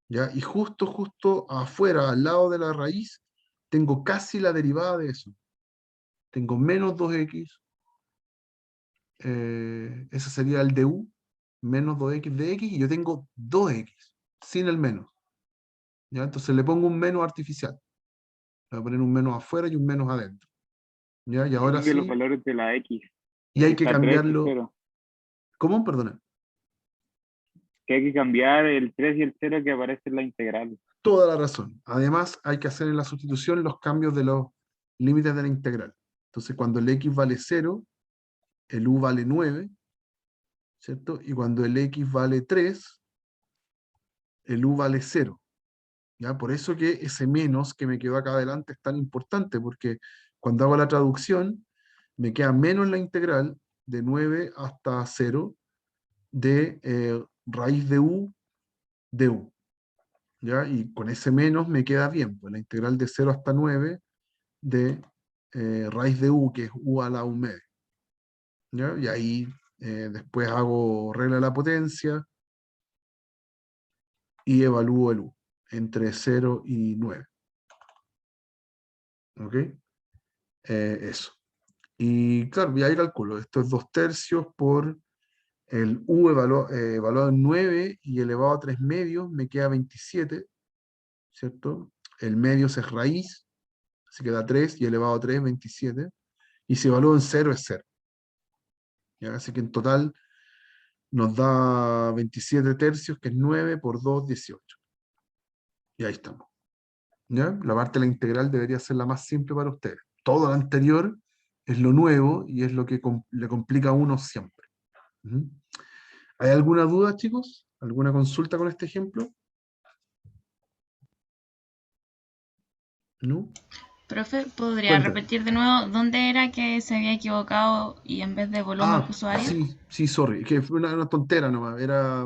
¿ya? Y justo afuera, al lado de la raíz, tengo casi la derivada de eso. Tengo menos 2x, ese sería el de u, menos 2x de x, y yo tengo 2x, sin el menos. ¿Ya? Entonces le pongo un menos artificial. Le voy a poner un menos afuera y un menos adentro. ¿Ya? Y Y si ahora cambio los sí, valores de la X, y hay que que está 3 y cambiarlo. 0, ¿Cómo? Perdona. que hay que cambiar el 3 y el 0 que aparece en la integral. Toda la razón. Además, hay que hacer en la sustitución los cambios de los límites de la integral. Entonces, cuando el x vale 0, el u vale 9, ¿cierto? Y cuando el x vale 3, el u vale 0. ¿Ya? Por eso que ese menos que me quedó acá adelante es tan importante, porque cuando hago la traducción, me queda menos la integral de 9 hasta 0 de raíz de u. ¿Ya? Y con ese menos me queda bien, pues la integral de 0 hasta 9 de raíz de u, que es u a la u media. ¿Ya? Y ahí después hago regla de la potencia y evalúo el u entre 0 y 9. ¿Ok? Eso. Y claro, y ahí calculo, esto es 2/3 por el u evaluado en 9 y elevado a 3 medios, me queda 27, ¿cierto? El medio es raíz, así que da 3 y elevado a 3, 27. Y si evalúo en 0 es 0. ¿Ya? Así que en total nos da 27 tercios, que es 9 por 2, 18. Y ahí estamos. ¿Ya? La parte de la integral debería ser la más simple para ustedes. Todo lo anterior es lo nuevo y es lo que le complica a uno siempre. ¿Mm? ¿Hay alguna duda, chicos? ¿Alguna consulta con este ejemplo? ¿No? Profe, ¿podría Cuéntame. repetir de nuevo dónde era que se había equivocado y en vez de volumen Ah, puso área? sí, sorry. Que fue una tontera nomás. Era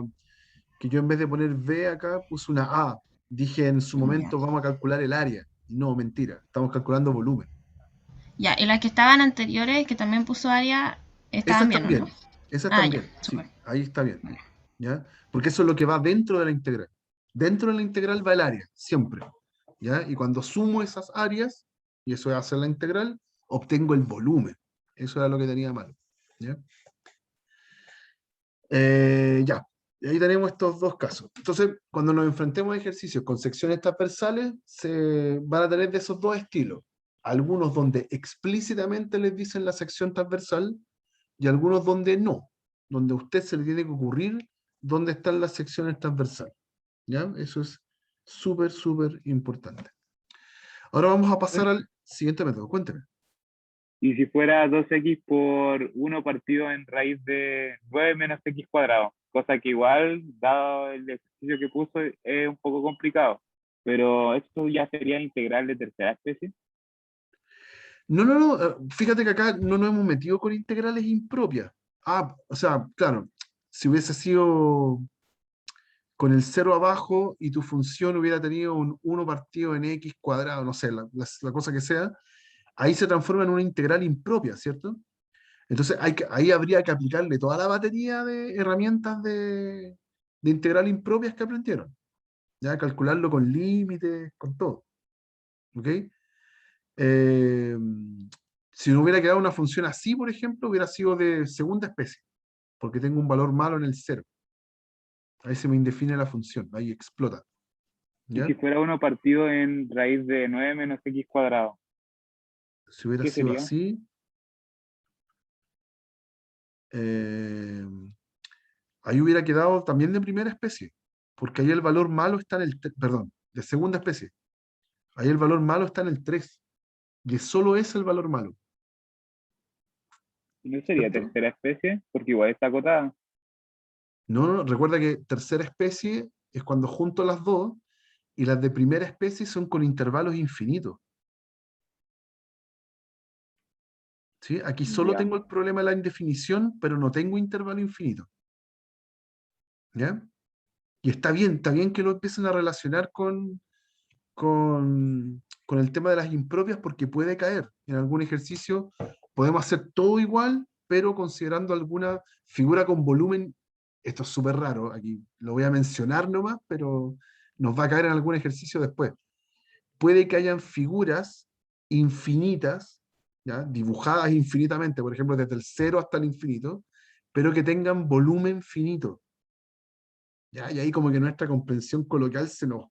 que yo en vez de poner B acá puse una A. Dije en su Ya. momento vamos a calcular el área. No, mentira. Estamos calculando volumen. Ya, y las que estaban anteriores, que también puso área, estaban Esas bien, ¿o no? también. Esas Ah, ya, también. súper. Sí, ahí está bien. Vale. ¿Ya? Porque eso es lo que va dentro de la integral. Dentro de la integral va el área, siempre. ¿Ya? Y cuando sumo esas áreas, y eso es hacer la integral, obtengo el volumen. Eso era lo que tenía mal. ¿Ya? Ya. Y ahí tenemos estos dos casos. Entonces, cuando nos enfrentemos a ejercicios con secciones transversales, se van a tener de esos dos estilos. Algunos donde explícitamente les dicen la sección transversal y algunos donde no, donde a usted se le tiene que ocurrir dónde están las secciones transversales. ¿Ya? Eso es súper importante. Ahora vamos a pasar al siguiente método. Cuénteme. Y si fuera 2x por 1 partido en raíz de 9 menos x cuadrado, cosa que igual, dado el ejercicio que puso, es un poco complicado. Pero esto ya sería integral de tercera especie. No. Fíjate que acá no nos hemos metido con integrales impropias. Ah, o sea, claro, si hubiese sido con el cero abajo y tu función hubiera tenido un 1 partido en x cuadrado, no sé, la cosa que sea, ahí se transforma en una integral impropia, ¿cierto? Entonces ahí habría que aplicarle toda la batería de herramientas de integral impropias que aprendieron. Ya calcularlo con límites, con todo. ¿Ok? Eh, si no hubiera quedado una función así, por ejemplo, hubiera sido de segunda especie, porque tengo un valor malo en el cero. Ahí se me indefine la función, ahí explota. Y ¿Ya? si fuera 1 partido en raíz de 9 menos x cuadrado, Si hubiera ¿qué sido sería? así, eh, ahí hubiera quedado también de primera especie, porque ahí el valor malo está en perdón, de segunda especie. Ahí el valor malo está en el 3 y solo es el valor malo. ¿Y no sería ¿cierto? tercera especie? Porque igual está acotada. No, no, recuerda que tercera especie es cuando junto las dos, y las de primera especie son con intervalos infinitos. ¿Sí? Aquí solo Ya, tengo el problema de la indefinición, pero no tengo intervalo infinito. ¿Ya? Y está bien que lo empiecen a relacionar con el tema de las impropias porque puede caer. En algún ejercicio podemos hacer todo igual, pero considerando alguna figura con volumen. Esto es súper raro, aquí lo voy a mencionar nomás, pero nos va a caer en algún ejercicio después. Puede que hayan figuras infinitas, ¿ya? Dibujadas infinitamente, por ejemplo, desde el cero hasta el infinito, pero que tengan volumen finito. ¿Ya? Y ahí como que nuestra comprensión coloquial se nos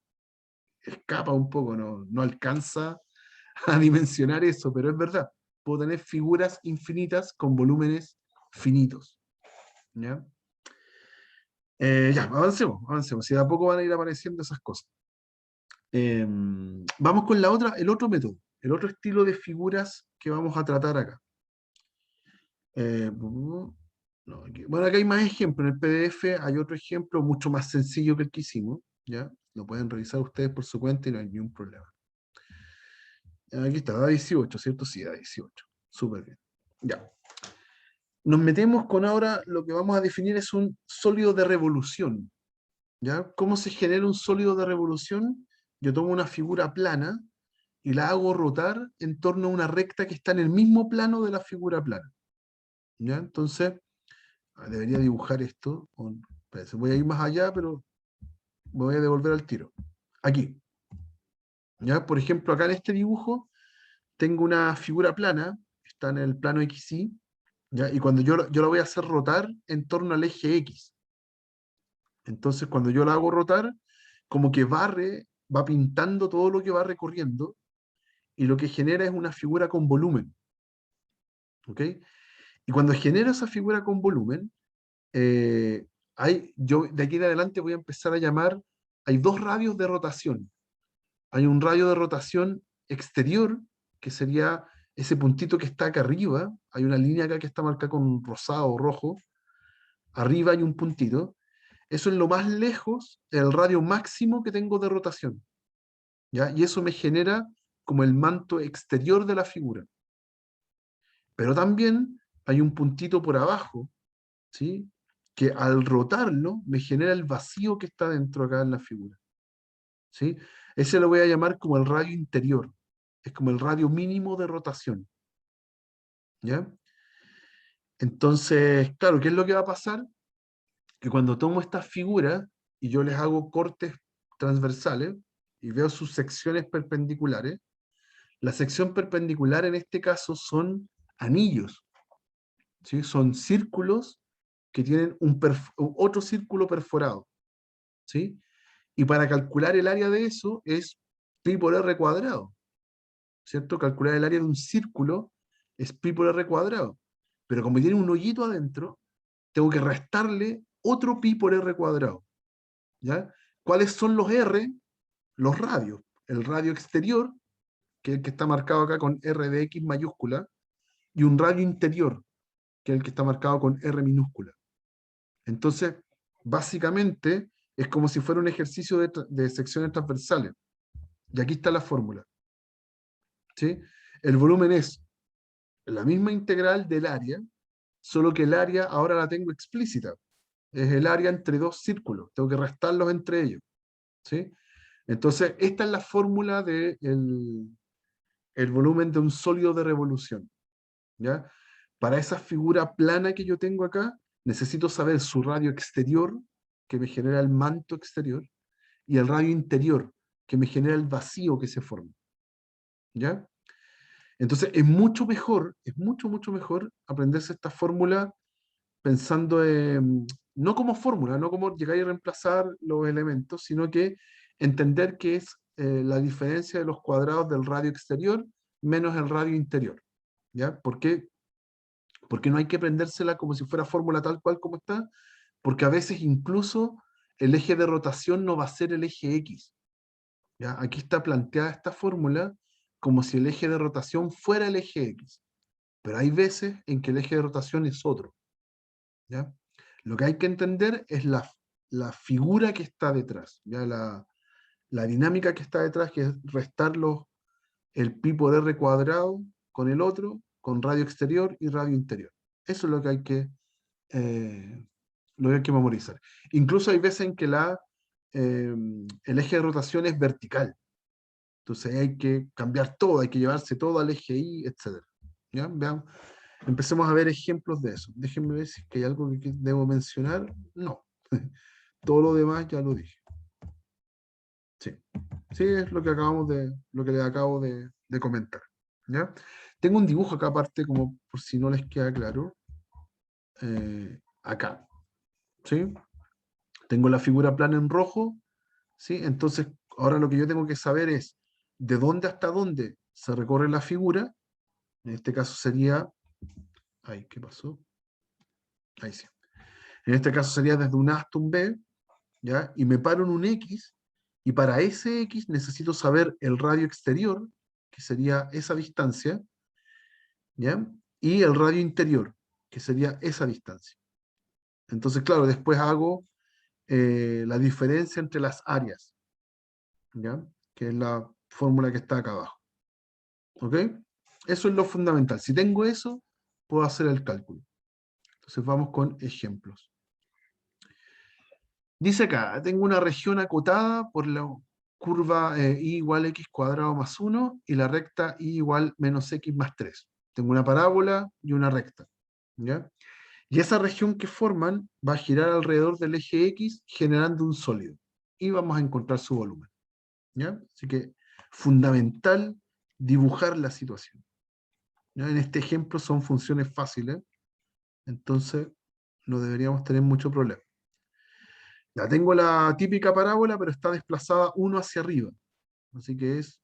escapa un poco, no alcanza a dimensionar eso, pero es verdad. Puedo tener figuras infinitas con volúmenes finitos. ¿Ya? Ya, avancemos. Si de a poco van a ir apareciendo esas cosas. Vamos con el otro método, el otro estilo de figuras que vamos a tratar acá. No, bueno, acá hay más ejemplos. En el PDF hay otro ejemplo mucho más sencillo que el que hicimos. ¿Ya? Lo pueden revisar ustedes por su cuenta y no hay ningún problema. Aquí está, da 18, ¿cierto? Sí, da 18. Súper bien. Ya. Nos metemos con ahora lo que vamos a definir es un sólido de revolución. ¿Ya? ¿Cómo se genera un sólido de revolución? Yo tomo una figura plana y la hago rotar en torno a una recta que está en el mismo plano de la figura plana. ¿Ya? Entonces, debería dibujar esto. Espérense, voy a ir más allá, pero me voy a devolver al tiro. Aquí. ¿Ya? Por ejemplo, acá en este dibujo tengo una figura plana, está en el plano XY, ¿ya? Y cuando yo la voy a hacer rotar en torno al eje X. Entonces, cuando yo la hago rotar, como que barre, va pintando todo lo que va recorriendo, y lo que genera es una figura con volumen. ¿Ok? Y cuando genero esa figura con volumen, yo de aquí en adelante voy a empezar a llamar, hay dos radios de rotación. Hay un radio de rotación exterior, que sería ese puntito que está acá arriba. Hay una línea acá que está marcada con rosado o rojo. Arriba hay un puntito. Eso es lo más lejos, el radio máximo que tengo de rotación. ¿Ya? Y eso me genera como el manto exterior de la figura. Pero también hay un puntito por abajo, ¿sí? Que al rotarlo me genera el vacío que está dentro acá en la figura. ¿Sí? Ese lo voy a llamar como el radio interior. Es como el radio mínimo de rotación. ¿Ya? Entonces, claro, ¿qué es lo que va a pasar? Que cuando tomo estas figuras y yo les hago cortes transversales y veo sus secciones perpendiculares, la sección perpendicular en este caso son anillos, ¿sí? Son círculos que tienen otro círculo perforado, ¿sí? Y para calcular el área de eso es pi por r cuadrado, ¿cierto? Calcular el área de un círculo es pi por r cuadrado. Pero como tiene un hoyito adentro, tengo que restarle otro pi por r cuadrado, ¿ya? ¿Cuáles son los r? Los radios. El radio exterior, que es el que está marcado acá con r de x mayúscula, y un radio interior, que es el que está marcado con r minúscula. Entonces, básicamente, es como si fuera un ejercicio de secciones transversales. Y aquí está la fórmula, ¿sí? El volumen es la misma integral del área, solo que el área ahora la tengo explícita. Es el área entre dos círculos. Tengo que restarlos entre ellos, ¿sí? Entonces, esta es la fórmula del el volumen de un sólido de revolución, ¿ya? Para esa figura plana que yo tengo acá, necesito saber su radio exterior, que me genera el manto exterior, y el radio interior, que me genera el vacío que se forma, ¿ya? Entonces, es mucho mejor aprenderse esta fórmula pensando no como fórmula, no como llegar y reemplazar los elementos, sino que entender que es la diferencia de los cuadrados del radio exterior menos el radio interior. ¿Ya? ¿Por qué? Porque no hay que aprendérsela como si fuera fórmula tal cual como está, porque a veces incluso el eje de rotación no va a ser el eje X. ¿Ya? Aquí está planteada esta fórmula como si el eje de rotación fuera el eje X. pero hay veces en que el eje de rotación es otro, ¿ya? Lo que hay que entender es la figura que está detrás, ¿ya? La dinámica que está detrás, que es restar el pi por r cuadrado con el otro, con radio exterior y radio interior. Eso es eh, lo que hay que memorizar. Incluso hay veces en que el eje de rotación es vertical. Entonces hay que cambiar todo, hay que llevarse todo al eje Y, etc. ¿Ya? Veamos. Empecemos a ver ejemplos de eso. Déjenme ver si hay algo que debo mencionar. No. Todo lo demás ya lo dije. Sí. Sí, es lo que les acabo de comentar. ¿Ya? Tengo un dibujo acá aparte, como por si no les queda claro. Acá. ¿Sí? Tengo la figura plana en rojo. ¿Sí? Entonces, ahora lo que yo tengo que saber es de dónde hasta dónde se recorre la figura. En este caso sería... Ay, ¿qué pasó? Ahí sí. En este caso sería desde un A hasta un B, ¿ya? Y me paro en un X, y para ese X necesito saber el radio exterior, que sería esa distancia, ¿ya? Y el radio interior, que sería esa distancia. Entonces, claro, después hago la diferencia entre las áreas, ¿ya? Que es la fórmula que está acá abajo. ¿Ok? Eso es lo fundamental. Si tengo eso, puedo hacer el cálculo. Entonces vamos con ejemplos. Dice acá, tengo una región acotada por la curva y igual x cuadrado más 1 y la recta y igual menos x más 3. Tengo una parábola y una recta, ¿ya? Y esa región que forman va a girar alrededor del eje x generando un sólido. Y vamos a encontrar su volumen, ¿ya? Así que fundamental dibujar la situación, ¿ya? En este ejemplo son funciones fáciles, entonces no deberíamos tener mucho problema. Ya tengo la típica parábola, pero está desplazada uno hacia arriba. Así que es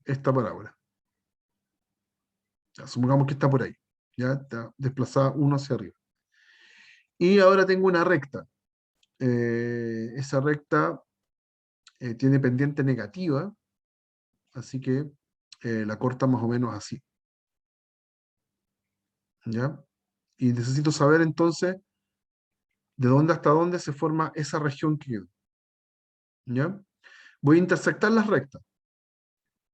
esta parábola. Ya, supongamos que está por ahí. Ya está desplazada uno hacia arriba. Y ahora tengo una recta. Esa recta tiene pendiente negativa, así que la corta más o menos así. ¿Ya? Y necesito saber entonces de dónde hasta dónde se forma esa región que quedó. ¿Ya? Voy a intersectar las rectas.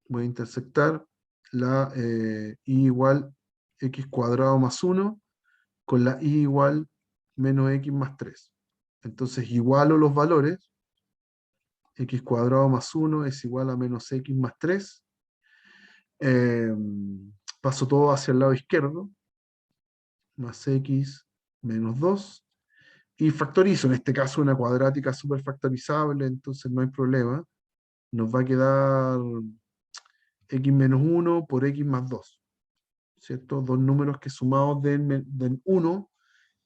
Voy a intersectar la y igual x cuadrado más 1 con la y igual menos x más 3. Entonces igualo los valores. X cuadrado más 1 es igual a menos x más 3. Eh, Paso todo hacia el lado izquierdo. Más x menos 2. Y factorizo, en este caso una cuadrática superfactorizable, entonces no hay problema. Nos va a quedar x menos 1 por x más 2. ¿Cierto? Dos números que sumados den 1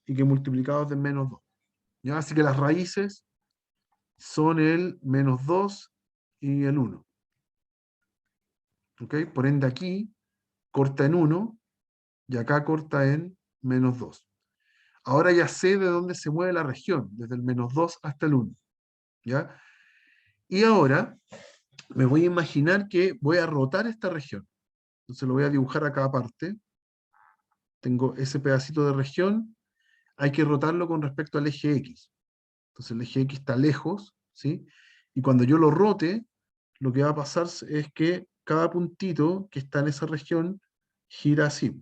y que multiplicados den menos 2. ¿Ya? Así que las raíces son el menos 2 y el 1. ¿Ok? Por ende aquí corta en 1 y acá corta en menos 2. Ahora ya sé de dónde se mueve la región, desde el menos 2 hasta el 1. ¿Ya? Y ahora me voy a imaginar que voy a rotar esta región. Entonces lo voy a dibujar acá aparte. Tengo ese pedacito de región, hay que rotarlo con respecto al eje X. Entonces el eje X está lejos, ¿sí? Y cuando yo lo rote, lo que va a pasar es que cada puntito que está en esa región gira así.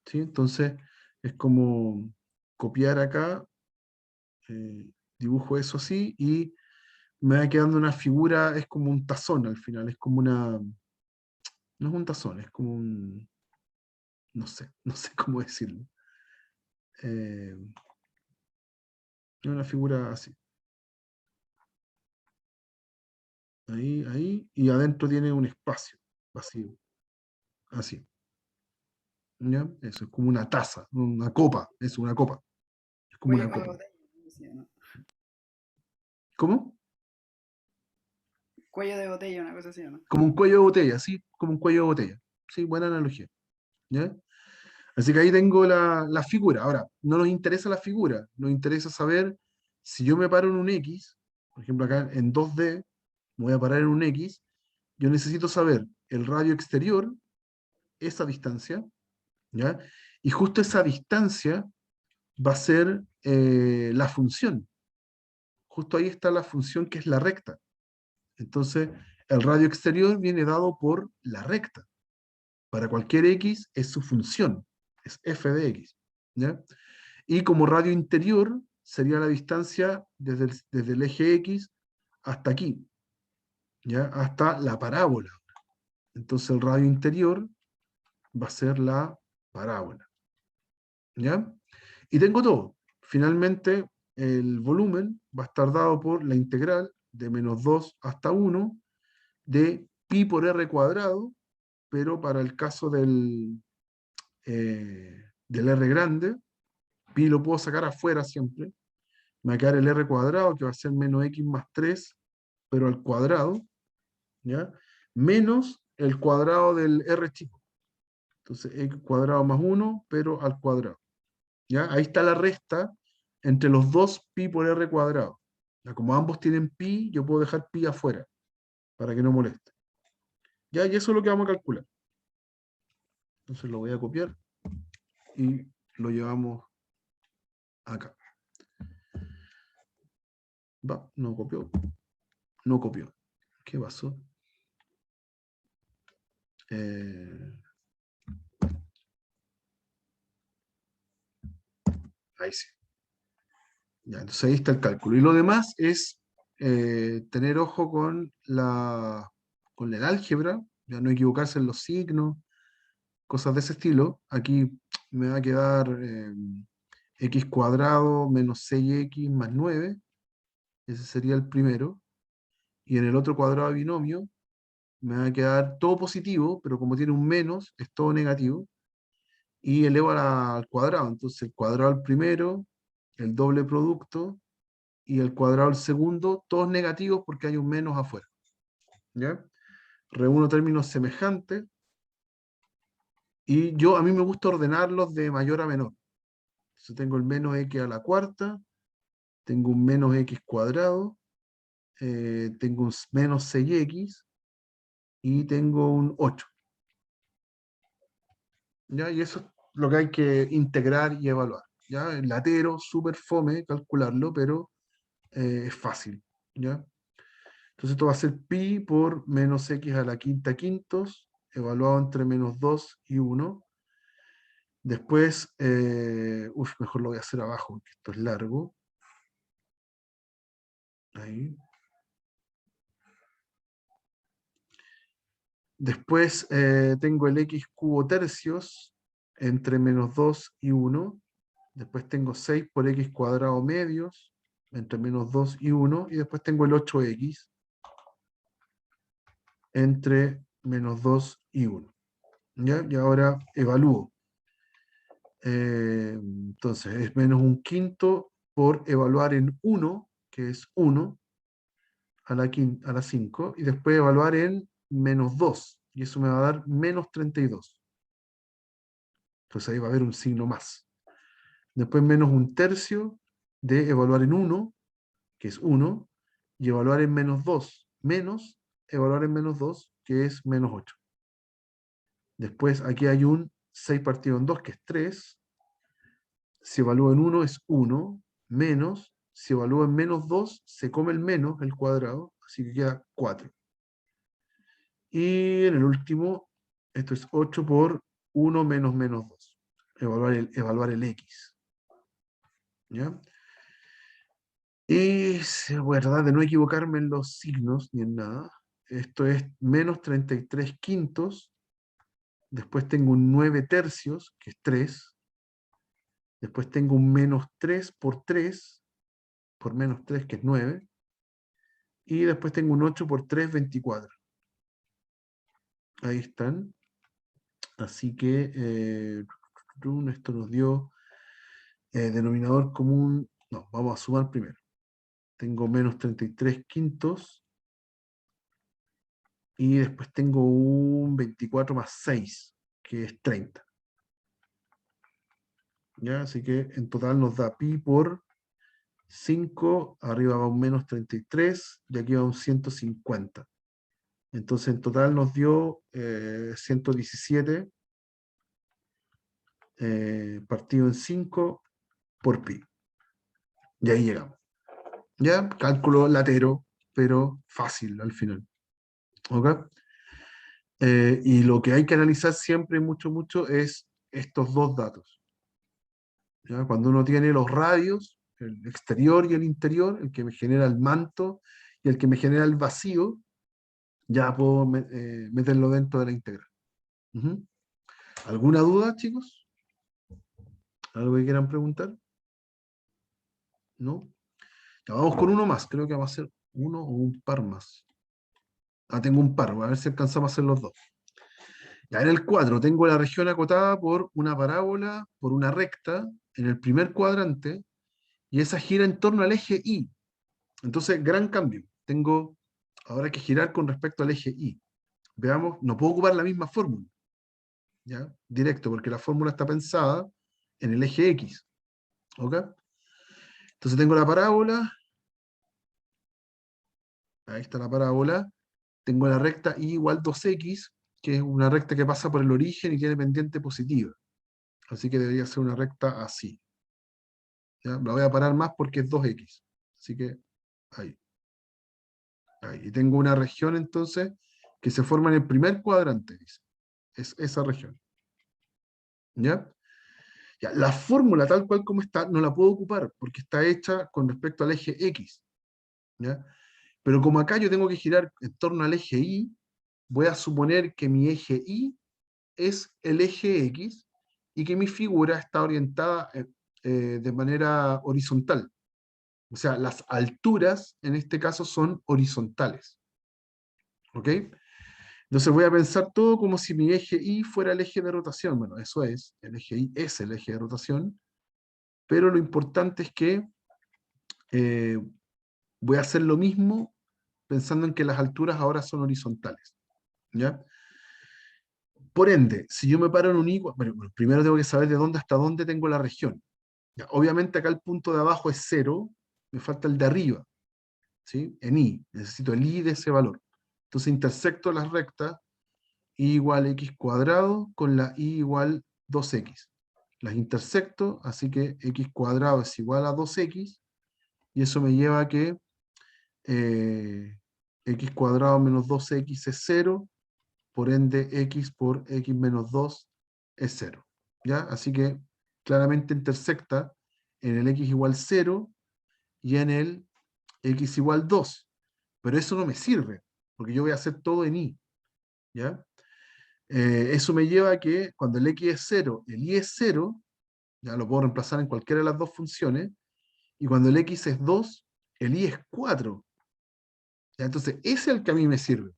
¿Sí? Entonces es como copiar acá, dibujo eso así y me va quedando una figura, es como un tazón al final, es como una... No es un tazón, es como un... no sé cómo decirlo. Es una figura así. Ahí, y adentro tiene un espacio vacío, así. ¿Ya? Eso es como una taza, una copa, es una copa. Es como Cuello una con la copa. botella. Sí, ¿no? ¿Cómo? Cuello de botella, una cosa así, ¿no? Como un cuello de botella, sí, como un cuello de botella. Sí, buena analogía. ¿Ya? Así que ahí tengo la figura. Ahora, no nos interesa la figura, nos interesa saber si yo me paro en un X, por ejemplo acá en 2D, me voy a parar en un X, yo necesito saber el radio exterior, esa distancia, ¿ya? Y justo esa distancia va a ser la función. Justo ahí está la función que es la recta. Entonces, el radio exterior viene dado por la recta. Para cualquier x es su función, es f de x, ¿ya? Y como radio interior sería la distancia desde el eje x hasta aquí, ¿ya? Hasta la parábola. Entonces el radio interior va a ser la parábola, ¿ya? Y tengo todo. Finalmente, el volumen va a estar dado por la integral de menos 2 hasta 1 de pi por r cuadrado, pero para el caso del r grande, pi lo puedo sacar afuera siempre, me va a quedar el r cuadrado, que va a ser menos x más 3, pero al cuadrado, ¿ya? Menos el cuadrado del r chico. Entonces, x cuadrado más 1, pero al cuadrado. ¿Ya? Ahí está la resta entre los dos pi por r cuadrado. ¿Ya? Como ambos tienen pi, yo puedo dejar pi afuera, para que no moleste. ¿Ya? Y eso es lo que vamos a calcular. Entonces lo voy a copiar y lo llevamos acá. Va, no copió. No copió. ¿Qué pasó? Ahí sí. Ya, entonces ahí está el cálculo. Y lo demás es tener ojo con el álgebra, ya no equivocarse en los signos, cosas de ese estilo. Aquí me va a quedar x cuadrado menos 6x más 9. Ese sería el primero. Y en el otro cuadrado de binomio me va a quedar todo positivo, pero como tiene un menos, es todo negativo. Y elevo al cuadrado. Entonces el cuadrado al primero, el doble producto, y el cuadrado al segundo, todos negativos porque hay un menos afuera. ¿Ya? Reúno términos semejantes. Y a mí me gusta ordenarlos de mayor a menor. Entonces tengo el menos x a la cuarta, tengo un menos x cuadrado, tengo un menos 6x y tengo un 8. ¿Ya? Y eso es lo que hay que integrar y evaluar. ¿Ya? El latero, súper fome calcularlo, pero es fácil. ¿Ya? Entonces esto va a ser pi por menos x a la quinta quintos, evaluado entre menos 2 y 1. Después, mejor lo voy a hacer abajo, porque esto es largo. Ahí. Después tengo el x cubo tercios entre menos 2 y 1. Después tengo 6 por x cuadrado medios entre menos 2 y 1. Y después tengo el 8x entre menos 2 y 1. ¿Ya? Y ahora evalúo. Entonces es menos un quinto por evaluar en 1, que es 1 a la 5. Y después evaluar en menos 2. Y eso me va a dar menos 32. Entonces ahí va a haber un signo más. Después menos un tercio de evaluar en 1, que es 1, y evaluar en menos 2, menos evaluar en menos 2, que es menos 8. Después aquí hay un 6 partido en 2, que es 3. Si evalúo en 1 es 1, menos, si evalúo en menos 2, se come el menos, el cuadrado, así que queda 4. Y en el último, esto es 8 por 1 menos menos 2. Evaluar el x. ¿Ya? Y verdad de no equivocarme en los signos ni en nada. Esto es menos 33 quintos. Después tengo un 9 tercios, que es 3. Después tengo un menos 3 por 3, por menos 3, que es 9. Y después tengo un 8 por 3, 24. Ahí están. Así que esto nos dio denominador común. No, vamos a sumar primero. Tengo menos 33 quintos. Y después tengo un 24 más 6, que es 30. ¿Ya? Así que en total nos da pi por 5, arriba va un menos 33, y aquí va un 150. Entonces en total nos dio 117 partido en 5 por pi. Y ahí llegamos. ¿Ya? Cálculo latero, pero fácil al final. ¿Ok? Y lo que hay que analizar siempre, mucho, es estos dos datos. ¿Ya? Cuando uno tiene los radios, el exterior y el interior, el que me genera el manto y el que me genera el vacío, ya puedo meterlo dentro de la integral. Ujú. ¿Alguna duda, chicos? ¿Algo que quieran preguntar? ¿No? Ya vamos con uno más, creo que va a ser uno o un par más. Ah, tengo un par, a ver si alcanzamos a hacer los dos. Ya en el 4 tengo la región acotada por una parábola, por una recta, en el primer cuadrante, y esa gira en torno al eje Y. Entonces, gran cambio. Tengo ahora que girar con respecto al eje Y. Veamos, no puedo ocupar la misma fórmula, ¿ya? Directo, porque la fórmula está pensada en el eje X. ¿Ok? Entonces tengo la parábola, ahí está la parábola, tengo la recta Y igual 2X, que es una recta que pasa por el origen y tiene pendiente positiva. Así que debería ser una recta así. ¿Ya? La voy a parar más porque es 2X. Así que ahí. Ahí. Y tengo una región entonces que se forma en el primer cuadrante, dice. Es esa región. ¿Ya? Ya, la fórmula tal cual como está no la puedo ocupar porque está hecha con respecto al eje X. ¿Ya? Pero como acá yo tengo que girar en torno al eje Y, voy a suponer que mi eje Y es el eje X y que mi figura está orientada de manera horizontal. O sea, las alturas en este caso son horizontales. ¿Ok? Entonces voy a pensar todo como si mi eje Y fuera el eje de rotación. Bueno, eso es, el eje Y es el eje de rotación, pero lo importante es que eh, voy a hacer lo mismo pensando en que las alturas ahora son horizontales. ¿Ya? Por ende, si yo me paro en un Y, bueno, primero tengo que saber de dónde hasta dónde tengo la región. ¿Ya? Obviamente acá el punto de abajo es 0, me falta el de arriba, ¿sí? En Y, necesito el Y de ese valor. Entonces intersecto las rectas Y igual x cuadrado con la Y igual 2x. Las intersecto, así que x cuadrado es igual a 2x, y eso me lleva a que x cuadrado menos 2x es 0, por ende x por x menos 2 es 0. ¿Ya? Así que claramente intersecta en el x igual 0 y en el x igual 2. Pero eso no me sirve, porque yo voy a hacer todo en y. ¿Ya? Eso me lleva a que cuando el x es 0, el y es 0, ya lo puedo reemplazar en cualquiera de las dos funciones, y cuando el x es 2, el y es 4. ¿Ya? Entonces, ese es el que a mí me sirve.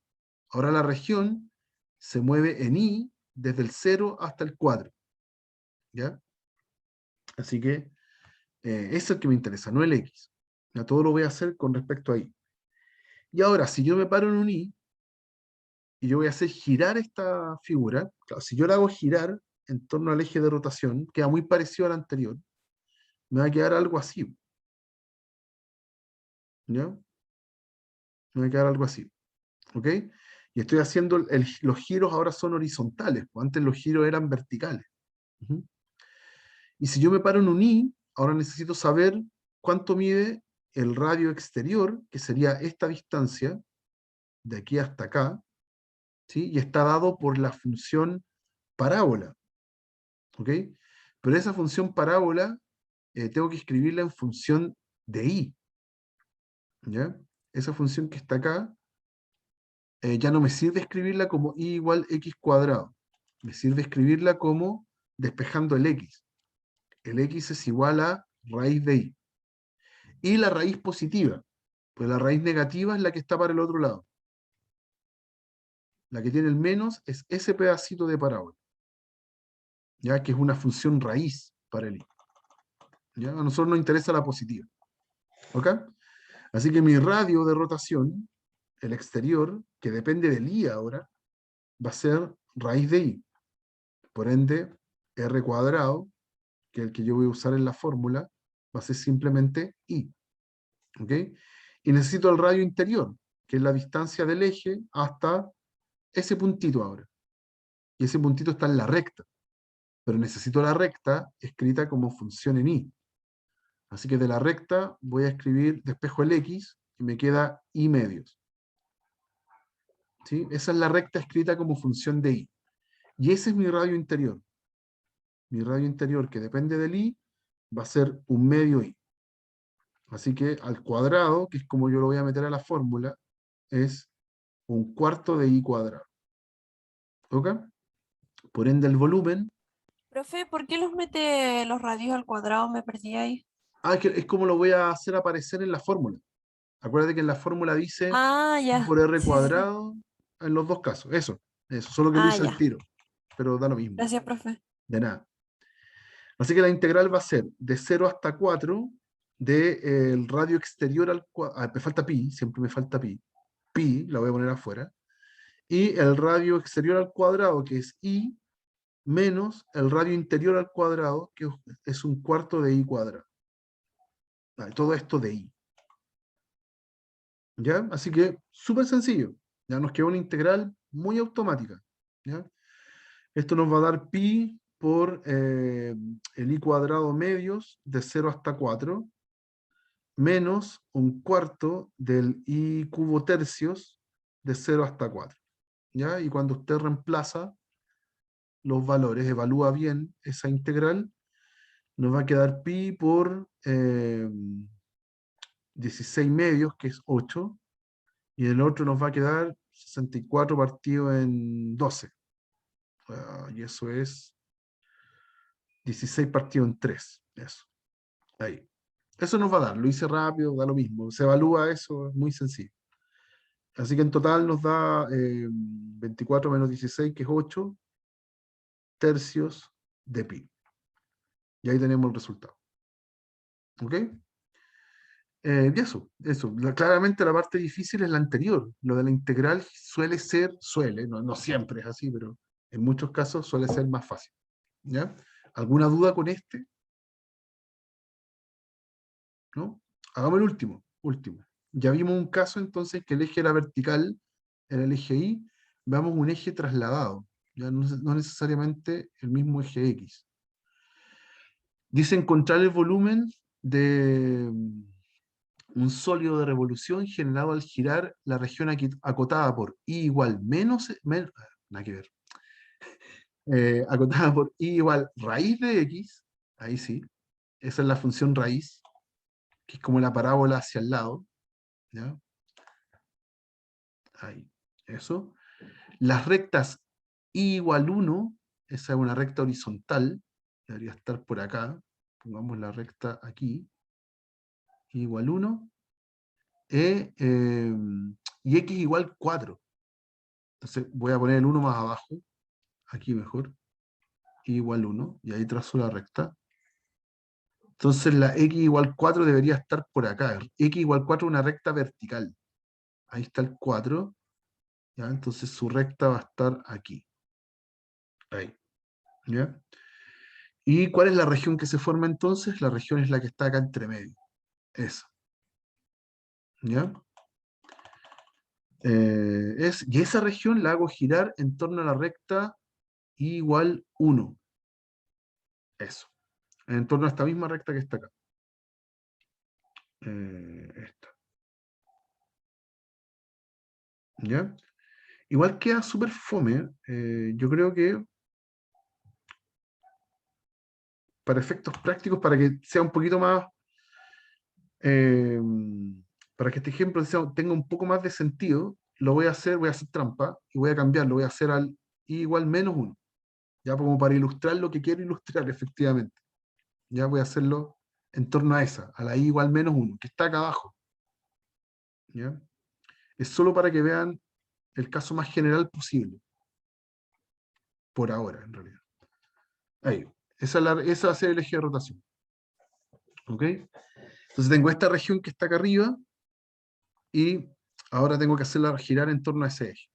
Ahora la región se mueve en y desde el 0 hasta el 4. ¿Ya? Así que ese es el que me interesa, no el x. Ya todo lo voy a hacer con respecto a y. Y ahora, si yo me paro en un y, y yo voy a hacer girar esta figura, claro, si yo la hago girar en torno al eje de rotación, queda muy parecido al anterior, me va a quedar algo así. ¿Ya? Me va a quedar algo así. ¿Ok? Y estoy haciendo, los giros ahora son horizontales, pues antes los giros eran verticales. Ujú. Y si yo me paro en un I, ahora necesito saber cuánto mide el radio exterior, que sería esta distancia, de aquí hasta acá, ¿sí? Y está dado por la función parábola. ¿Ok? Pero esa función parábola tengo que escribirla en función de I. ¿Ya? Esa función que está acá ya no me sirve escribirla como y igual x cuadrado. Me sirve escribirla como despejando el x. El x es igual a raíz de y. Y la raíz positiva, pues la raíz negativa es la que está para el otro lado. La que tiene el menos es ese pedacito de parábola, ya que es una función raíz para el y. ¿Ya? A nosotros nos interesa la positiva. ¿Ok? Así que mi radio de rotación, el exterior, que depende del y ahora, va a ser raíz de y. Por ende, r cuadrado, que es el que yo voy a usar en la fórmula, va a ser simplemente i. ¿Ok? Y necesito el radio interior. que es la distancia del eje hasta ese puntito ahora. Y ese puntito está en la recta. Pero necesito la recta escrita como función en y. Así que de la recta voy a escribir, despejo el x, y me queda y medios. ¿Sí? Esa es la recta escrita como función de y. Y ese es mi radio interior. Mi radio interior, que depende del i, va a ser un medio i. Así que al cuadrado, que es como yo lo voy a meter a la fórmula, es un cuarto de i cuadrado. ¿Ok? Por ende, el volumen... Profe, ¿por qué los mete los radios al cuadrado? Me perdí ahí. es como lo voy a hacer aparecer en la fórmula. Acuérdate que en la fórmula dice Ah, i ya. por r Sí, sí, sí. cuadrado en los dos casos. Eso. Solo que lo Ah, hice al ya. tiro. Pero da lo mismo. Gracias, profe. De nada. Así que la integral va a ser de 0 hasta 4 del radio exterior al cuadrado. Me falta pi, siempre me falta pi. Pi, la voy a poner afuera. Y el radio exterior al cuadrado, que es i, menos el radio interior al cuadrado, que es un cuarto de i cuadrado. Todo esto de i. ¿Ya? Así que súper sencillo. Ya nos queda una integral muy automática. ¿Ya? Esto nos va a dar pi por el i cuadrado medios de 0 hasta 4, menos un cuarto del i cubo tercios de 0 hasta 4. ¿Ya? Y cuando usted reemplaza los valores, evalúa bien esa integral, nos va a quedar pi por 16 medios, que es 8, y el otro nos va a quedar 64 partido en 12. Y eso es 16 partido en 3. Eso. Ahí. Eso nos va a dar. Lo hice rápido, da lo mismo. Se evalúa eso, es muy sencillo. Así que en total nos da 24 menos 16, que es 8 tercios de pi. Y ahí tenemos el resultado. ¿Ok? Y eso. Claramente la parte difícil es la anterior. Lo de la integral suele, no siempre es así, pero en muchos casos suele ser más fácil. ¿Ya? ¿Alguna duda con este? ¿No? Hagamos el último. Ya vimos un caso entonces que el eje era vertical, era el eje Y, veamos un eje trasladado, ya no necesariamente el mismo eje X. Dice encontrar el volumen de un sólido de revolución generado al girar la región acotada por I igual nada que ver, acotada por I igual raíz de X, ahí sí, esa es la función raíz, que es como la parábola hacia el lado, ¿ya? Ahí, eso. Las rectas I igual 1, esa es una recta horizontal, debería estar por acá, pongamos la recta aquí, I igual 1, y X igual 4. Entonces voy a poner el 1 más abajo, aquí mejor, I igual 1, y ahí trazo la recta. Entonces la X igual 4 debería estar por acá. X igual 4 es una recta vertical. Ahí está el 4. ¿Ya? Entonces su recta va a estar aquí. Ahí. ¿Ya? ¿Y cuál es la región que se forma entonces? La región es la que está acá entre medio. Esa. ¿Ya? Y esa región la hago girar en torno a la recta I igual 1. Eso. En torno a esta misma recta que está acá. Esta. ¿Ya? Igual queda súper fome. Yo creo que para efectos prácticos, para que sea un poquito más, para que este ejemplo tenga un poco más de sentido, voy a hacer trampa y voy a cambiarlo, voy a hacer al I igual menos 1, ya como para ilustrar lo que quiero ilustrar efectivamente. Ya voy a hacerlo en torno a esa, a la I igual menos 1, que está acá abajo. ¿Ya? Es solo para que vean el caso más general posible. Por ahora, en realidad. Ahí. Esa va a ser el eje de rotación. ¿Ok? Entonces tengo esta región que está acá arriba y ahora tengo que hacerla girar en torno a ese eje.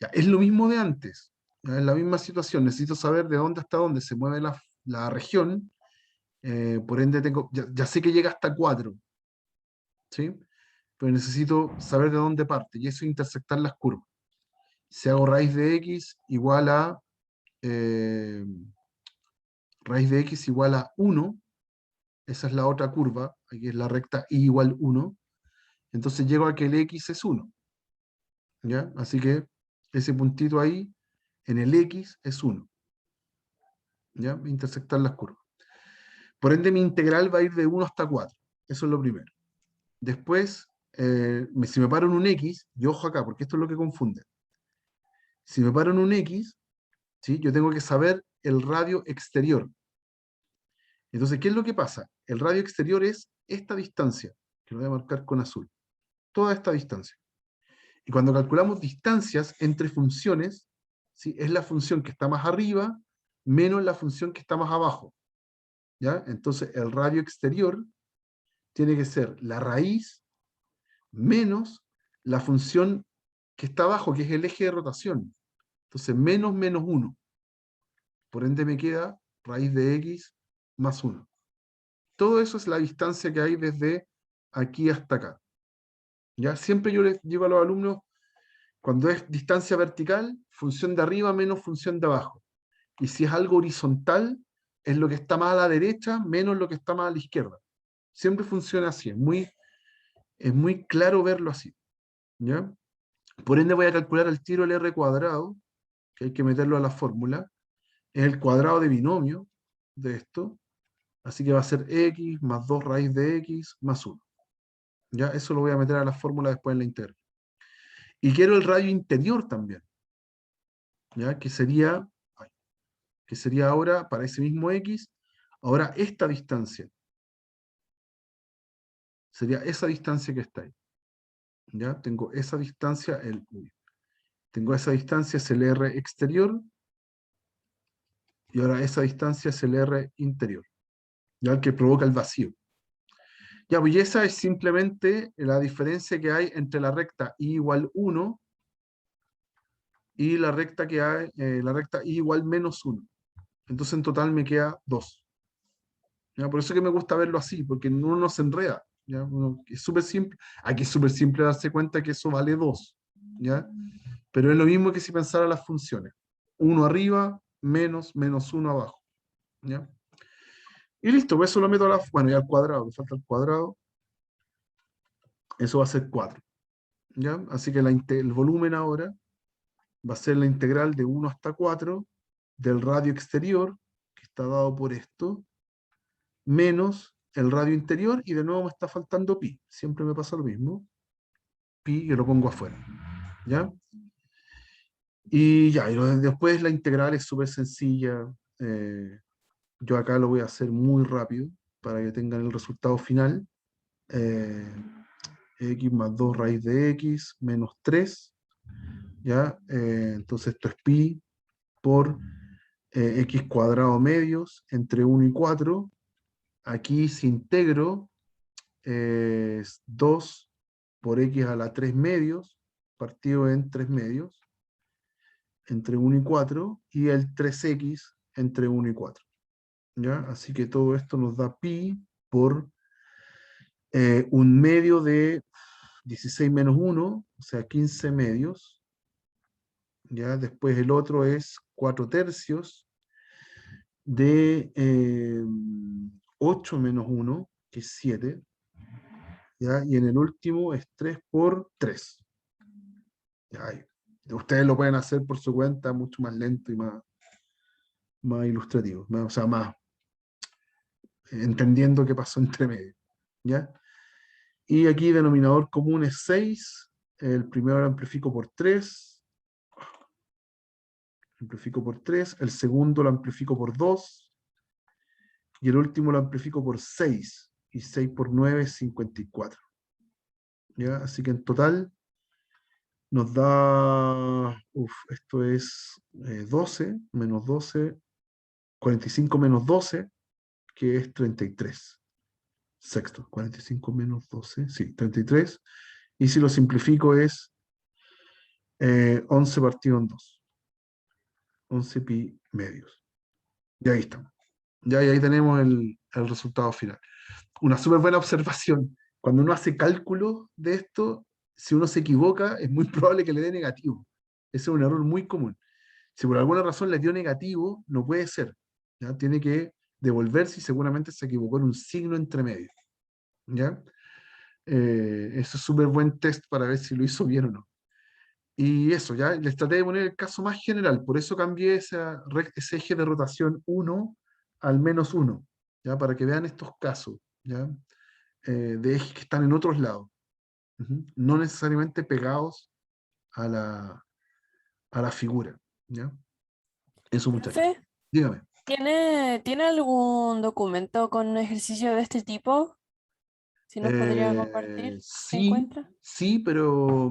Ya, es lo mismo de antes. Ya, es la misma situación. Necesito saber de dónde hasta dónde se mueve la región. Por ende, ya sé que llega hasta 4. ¿Sí? pero necesito saber de dónde parte, y eso es intersectar las curvas. Si hago raíz de x igual a eh, raíz de x igual a 1, esa es la otra curva, aquí es la recta y igual 1, entonces llego a que el x es 1. ¿Ya? Así que ese puntito ahí, en el x, es 1. ¿Ya? Intersectar las curvas. Por ende, mi integral va a ir de 1 hasta 4. Eso es lo primero. Después, si me paro en un x, y ojo acá, porque esto es lo que confunde. Si me paro en un x, ¿sí? Yo tengo que saber el radio exterior. Entonces, ¿qué es lo que pasa? El radio exterior es esta distancia, que lo voy a marcar con azul. Toda esta distancia. Y cuando calculamos distancias entre funciones, ¿sí? Es la función que está más arriba menos la función que está más abajo. ¿Ya? Entonces, el radio exterior tiene que ser la raíz menos la función que está abajo, que es el eje de rotación. Entonces, menos 1. Por ende me queda raíz de x más 1. Todo eso es la distancia que hay desde aquí hasta acá. ¿Ya? Siempre yo les digo a los alumnos, cuando es distancia vertical, función de arriba menos función de abajo. Y si es algo horizontal, es lo que está más a la derecha menos lo que está más a la izquierda. Siempre funciona así, es muy claro verlo así. ¿Ya? Por ende voy a calcular al tiro el r cuadrado, que hay que meterlo a la fórmula, es el cuadrado de binomio de esto, así que va a ser x más 2 raíz de x más 1. ¿Ya? Eso lo voy a meter a la fórmula después en la integral. Y quiero el radio interior también, ¿ya? Que sería ahora, para ese mismo x, ahora esta distancia. Sería esa distancia que está ahí. ¿Ya? Tengo esa distancia, tengo esa distancia, es el R exterior, y ahora esa distancia es el R interior, ya el que provoca el vacío. Ya, pues y esa es simplemente la diferencia que hay entre la recta y igual 1 y la recta que hay, la recta y igual menos 1. Entonces en total me queda 2. ¿Ya? Por eso que me gusta verlo así, porque uno no se enreda. ¿Ya? Es súper simple. Aquí es súper simple darse cuenta que eso vale 2. ¿Ya? Pero es lo mismo que si pensara las funciones. 1 arriba, menos 1 abajo. ¿Ya? Y listo, pues eso lo meto a la... Bueno, y al cuadrado, me falta el cuadrado. Eso va a ser 4. ¿Ya? Así que el volumen ahora va a ser la integral de 1 hasta 4 del radio exterior, que está dado por esto, menos el radio interior, y de nuevo me está faltando pi. Siempre me pasa lo mismo. Pi, que lo pongo afuera. ¿Ya? Y ya, después la integral es súper sencilla. Yo acá lo voy a hacer muy rápido para que tengan el resultado final. X más 2 raíz de x menos 3. ¿Ya? Entonces esto es pi por x cuadrado medios entre 1 y 4. Aquí si integro es 2 por x a la 3 medios, partido en 3 medios, entre 1 y 4, y el 3x entre 1 y 4. ¿Ya? Así que todo esto nos da pi por 1 medio de 16 menos 1, o sea, 15 medios. ¿Ya? Después el otro es 4 tercios de 8 menos 1, que es 7. ¿Ya? Y en el último es 3 por 3. ¿Ya? Ustedes lo pueden hacer por su cuenta mucho más lento y más ilustrativo, o sea, más entendiendo qué pasó entre medio. ¿Ya? Y aquí denominador común es 6. El primero lo amplifico por 3. Amplifico por 3. El segundo lo amplifico por 2. Y el último lo amplifico por 6. Y 6 por 9 es 54. ¿Ya? Así que en total nos da, esto es 12 menos 12, 45 menos 12, que es 33. Sexto, 45 menos 12, sí, 33. Y si lo simplifico es 11 partido en 2. 11 pi medios. Y ahí estamos. Ya, y ahí tenemos el resultado final. Una súper buena observación. cuando uno hace cálculos de esto, si uno se equivoca, es muy probable que le dé negativo. Ese es un error muy común. Si por alguna razón le dio negativo, no puede ser. ¿Ya? Tiene que devolverse y seguramente se equivocó en un signo entre medio. ¿Ya? Eso es súper buen test para ver si lo hizo bien o no. Y eso, ya les traté de poner el caso más general, por eso cambié ese eje de rotación 1 al -1, ¿ya? Para que vean estos casos, ¿ya? De ejes que están en otros lados, no necesariamente pegados a la figura, ¿ya? Eso, muchachos. Profe, Dígame. ¿tiene algún documento con un ejercicio de este tipo? Si nos podría compartir, ¿se Sí, encuentra? sí, pero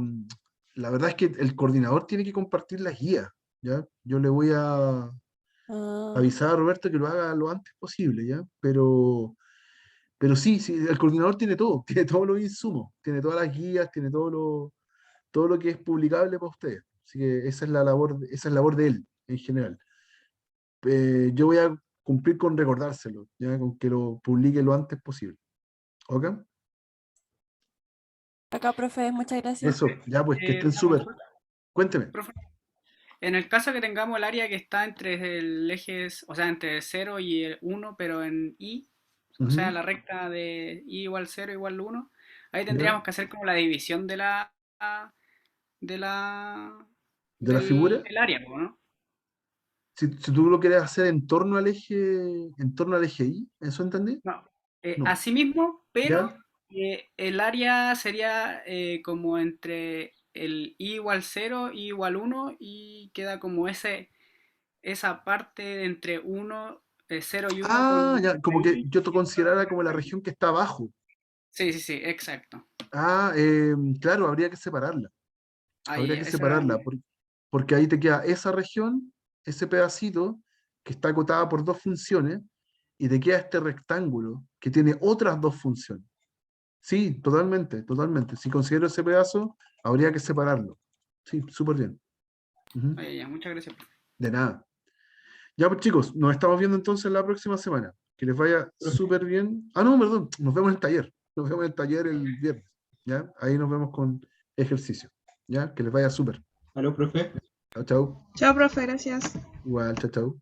la verdad es que el coordinador tiene que compartir las guías, ¿ya? Yo le voy a Ah, avisar a Roberto que lo haga lo antes posible, ¿ya? Pero sí, sí, el coordinador tiene todo, tiene todos los insumos, tiene todas las guías, tiene todo lo que es publicable para ustedes. Así que esa es labor de él, en general. Yo voy a cumplir con recordárselo, ¿ya? Con que lo publique lo antes posible. ¿Ok? acá, profe, muchas gracias. Eso, ya pues, que estén Una súper. consulta, Cuénteme. profe. En el caso que tengamos el área que está entre el eje, o sea, entre el 0 y el 1, pero en Y, o sea, Ujú. la recta de Y igual 0 igual 1, ahí ¿Ya? tendríamos que hacer como la división de la, ¿De la figura? del área, ¿no? Si tú lo quieres hacer en torno al eje Y, ¿eso entendí? No, No. así mismo, pero ¿Ya? el área sería como entre el i igual 0, i igual 1 y queda como esa parte entre 1, 0 y 1 Ah, con ya, como que i yo te y después considerara como la recta i. región que está abajo. Sí, sí, sí, exacto. Ah, claro, habría que separarla. Ahí, Habría que esa era separarla, porque ahí te queda esa región, ese pedacito, que está acotada por dos funciones, y te queda este rectángulo, que tiene otras dos funciones. Sí, totalmente, totalmente. Si considero ese pedazo, habría que separarlo. Sí, súper bien. Ujú. ahí, ya, muchas gracias. De nada. Ya, pues chicos, nos estamos viendo entonces la próxima semana. Que les vaya súper bien. Ah, no, perdón, nos vemos en el taller. Nos vemos en el taller el viernes. ¿Ya? Ahí nos vemos con ejercicio. ¿Ya? Que les vaya súper. Aló, profe. Chao, chao. Chao, profe, gracias. Igual, chao, chao.